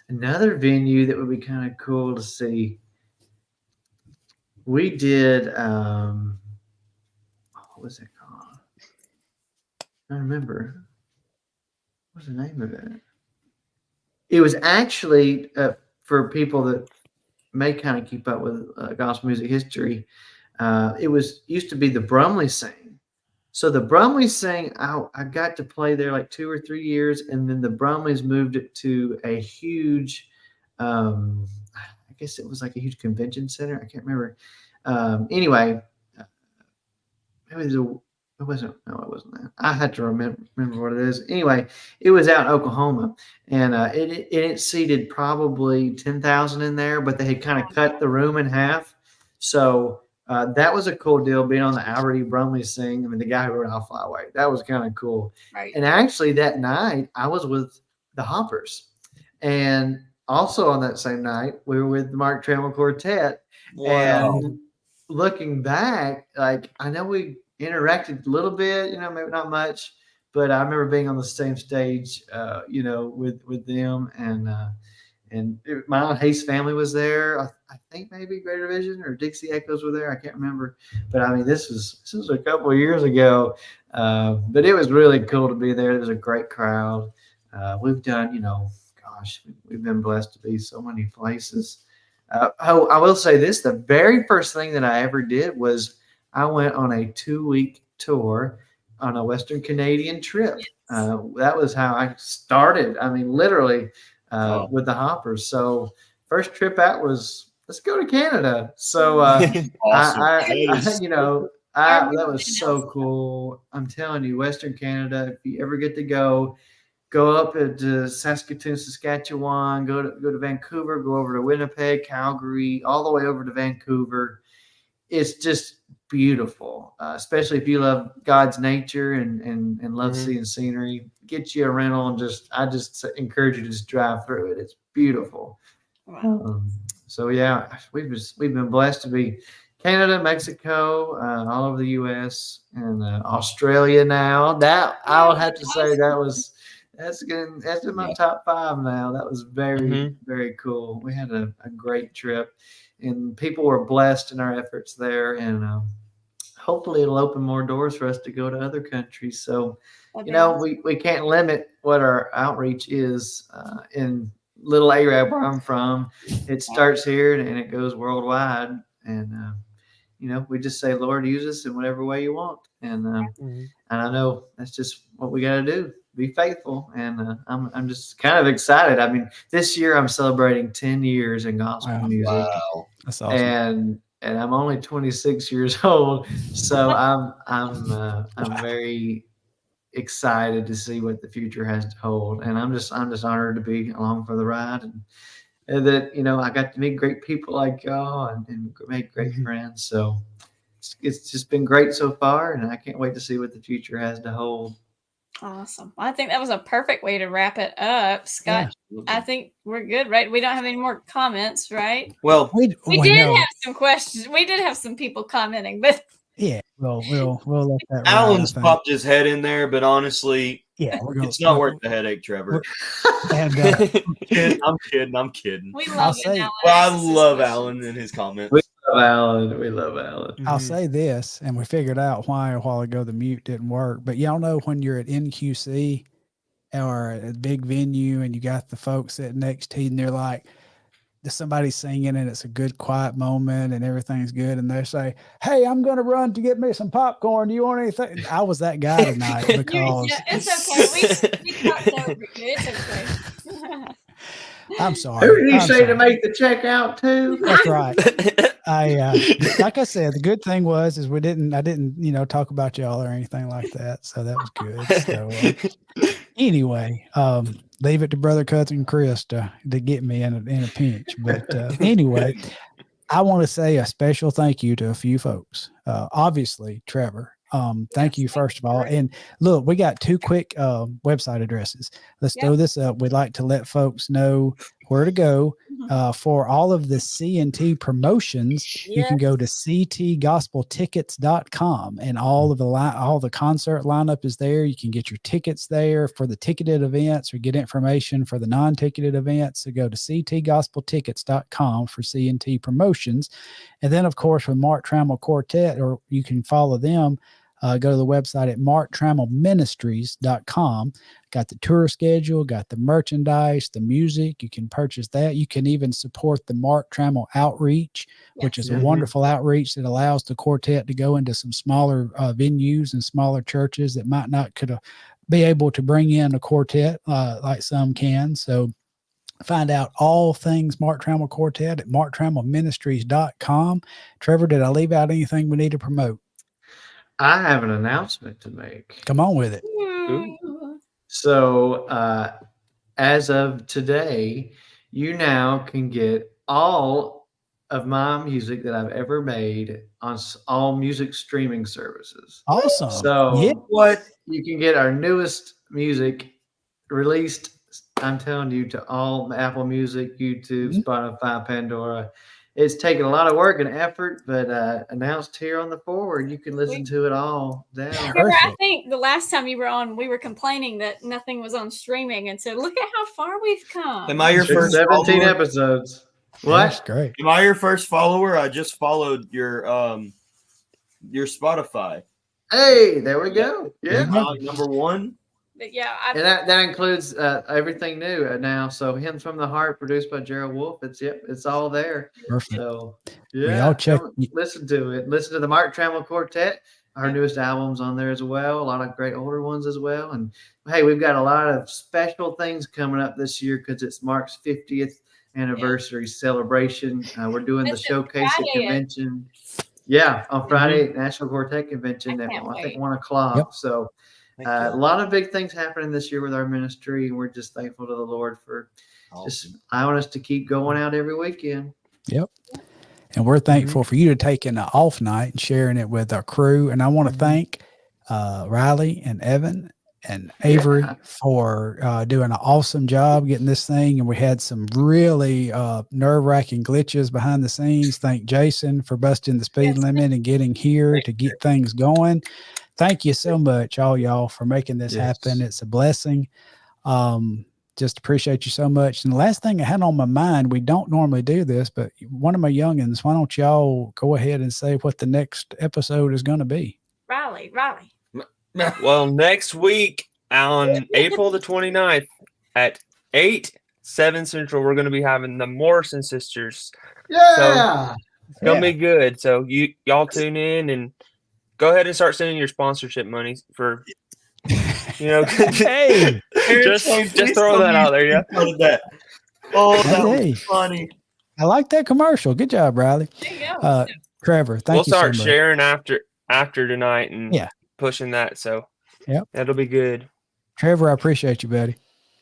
Another venue that would be kind of cool to see. We did. What was it called? I don't remember. What's the name of it? It was actually for people that may kind of keep up with gospel music history. It used to be the Brumley Sing. So the Brumley Sing, I got to play there like 2 or 3 years, and then the Brumleys moved it to a huge. I guess it was like a huge convention center. I can't remember. Anyway, it It wasn't. No, it wasn't that. I had to remember what it is. Anyway, it was out in Oklahoma, and it seated probably 10,000 in there, but they had kind of cut the room in half. So that was a cool deal, being on the Albert E. Brumley sing. I mean, the guy who wrote "I'll Fly Away." That was kind of cool. Right. And actually, that night I was with the Hoppers, and also on that same night we were with the Mark Trammell Quartet. Wow. And looking back, like I know we interacted a little bit, maybe not much, but I remember being on the same stage, with them, and my Aunt Hayes family was there. I think maybe Greater Vision or Dixie Echoes were there. I can't remember, but I mean, this was a couple of years ago, but it was really cool to be there. It was a great crowd. We've done, gosh, we've been blessed to be so many places. I will say this: the very first thing that I ever did was I went on a 2-week tour on a Western Canadian trip. Yes. That was how I started. I mean, literally Wow. with the Hoppers. So first trip out was, let's go to Canada. So that was so cool. I'm telling you, Western Canada, if you ever get to go up to Saskatoon, Saskatchewan, go to Vancouver, go over to Winnipeg, Calgary, all the way over to Vancouver. It's just beautiful, especially if you love God's nature and love seeing scenery. Get you a rental and I just encourage you to just drive through it. It's beautiful. Wow. So yeah, we've been blessed to be Canada, Mexico, all over the U.S. and Australia now. That I would have to say that's in my top 5 now. That was very, very cool. We had a great trip, and people were blessed in our efforts there. And hopefully it'll open more doors for us to go to other countries. So, we can't limit what our outreach is in little Arab where I'm from. It starts here and it goes worldwide. And, we just say, Lord, use us in whatever way you want. And I know that's just what we got to do. Be faithful, and I'm just kind of excited. I mean, this year I'm celebrating 10 years in gospel music. Wow, that's awesome. And I'm only 26 years old, so I'm very excited to see what the future has to hold, and I'm just honored to be along for the ride, and that I got to meet great people like y'all and make great friends. So it's just been great so far, and I can't wait to see what the future has to hold. Awesome. Well, I think that was a perfect way to wrap it up, Scott. Yeah. I think we're good, right? We don't have any more comments, right? Well, we did have some questions. We did have some people commenting, but yeah, we'll let that. Alan's popped his head in there, but honestly, it's not worth the headache, Trevor. And I'm kidding. We love Alan. Well, I love Alan and his comments. We love Alan. I'll say this, and we figured out why a while ago the mute didn't work. But y'all know when you're at NQC or at a big venue and you got the folks sitting next to you and they're like, there's somebody singing and it's a good quiet moment and everything's good, and they say, "Hey, I'm going to run to get me some popcorn. Do you want anything?" I was that guy tonight because it's okay. We talked over you. It's okay. I'm sorry. Who did you say to make the check out to? That's right. Like I said, the good thing was I didn't talk about y'all or anything like that. So that was good. So anyway, leave it to Brother Cousin Chris to get me in a pinch. But anyway, I want to say a special thank you to a few folks. Obviously, Trevor. Thank you, first of all. And look, we got 2 quick website addresses. Let's throw this up. We'd like to let folks know where to go for all of the C&T promotions. You can go to ctgospeltickets.com, and all the concert lineup is there. You can get your tickets there for the ticketed events or get information for the non-ticketed events. So go to ctgospeltickets.com for C&T promotions. And then, of course, with Mark Trammell Quartet, or you can follow them. Go to the website at marktrammellministries.com. Got the tour schedule, got the merchandise, the music. You can purchase that. You can even support the Mark Trammell Outreach, which is a wonderful outreach that allows the quartet to go into some smaller venues and smaller churches that might not be able to bring in a quartet like some can. So find out all things Mark Trammell Quartet at marktrammellministries.com. Trevor, did I leave out anything we need to promote? I have an announcement to make. Come on with it. So, as of today, you now can get all of my music that I've ever made on all music streaming services. Awesome. So, Yeah. What? you can get our newest music released, I'm telling you, to all Apple Music, YouTube, Spotify, Pandora. It's taken a lot of work and effort, but announced here on the forward, you can listen to it all down. Trevor, I think the last time you were on, we were complaining that nothing was on streaming, and so look at how far we've come. Am I your first 17 follower? episodes. That's What? great. Am I your first follower? I just followed your Spotify. Hey, there we go. Yeah. Number one. But yeah, And that includes everything new now. So Hymns from the Heart, produced by Gerald Wolfe. It's all there. Perfect. So y'all check. Listen to it. Listen to the Trammell Quartet. Our newest albums on there as well. A lot of great older ones as well. And hey, we've got a lot of special things coming up this year because it's Mark's 50th anniversary celebration. We're doing the showcase at convention. Yeah, on Friday at National Quartet Convention at I think 1 o'clock. Yep. So a lot of big things happening this year with our ministry, and we're just thankful to the Lord for just allowing us to keep going out every weekend. Yep. And we're thankful for you to taking an off night and sharing it with our crew. And I want to thank Riley and Evan and Avery for doing an awesome job getting this thing. And we had some really nerve-wracking glitches behind the scenes. Thank Jason for busting the speed limit and getting here to get things going. Thank you so much, all y'all, for making this happen. It's a blessing. Just appreciate you so much. And the last thing I had on my mind, we don't normally do this, but one of my youngins, why don't y'all go ahead and say what the next episode is going to be? Riley. Well, next week on April the 29th at 8/7 Central, we're going to be having the Morrison sisters. Yeah. So it's going to be good. So y'all tune in and go ahead and start sending your sponsorship money for, Hey, just throw that out there. Yeah. Oh, that was funny. I like that commercial. Good job, Riley. There you go. Trevor, thank you We'll start so much. sharing after tonight and pushing that. So that'll be good. Trevor, I appreciate you, buddy.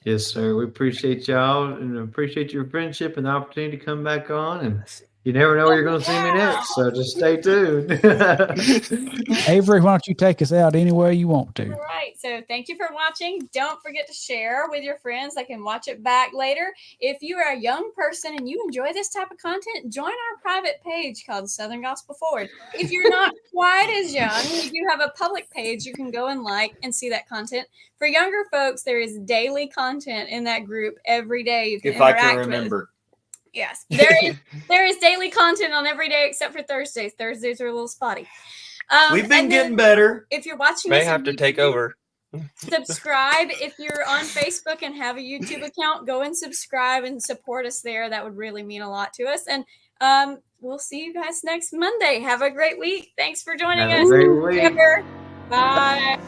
Yes, sir. We appreciate y'all and appreciate your friendship and the opportunity to come back on. And you never know where you're going to see me next, so just stay tuned. Avery, why don't you take us out any way you want to? All right. So thank you for watching. Don't forget to share with your friends. They can watch it back later. If you are a young person and you enjoy this type of content, join our private page called Southern Gospel Forward. If you're not quite as young, we do have a public page you can go and like and see that content. For younger folks, there is daily content in that group every day. You can if I can remember. Yes, there is daily content on every day except for Thursdays. Thursdays are a little spotty. We've been getting better. If you're watching, may have to take over. Subscribe if you're on Facebook and have a YouTube account. Go and subscribe and support us there. That would really mean a lot to us. And we'll see you guys next Monday. Have a great week. Thanks for joining us. Have a great week. Bye.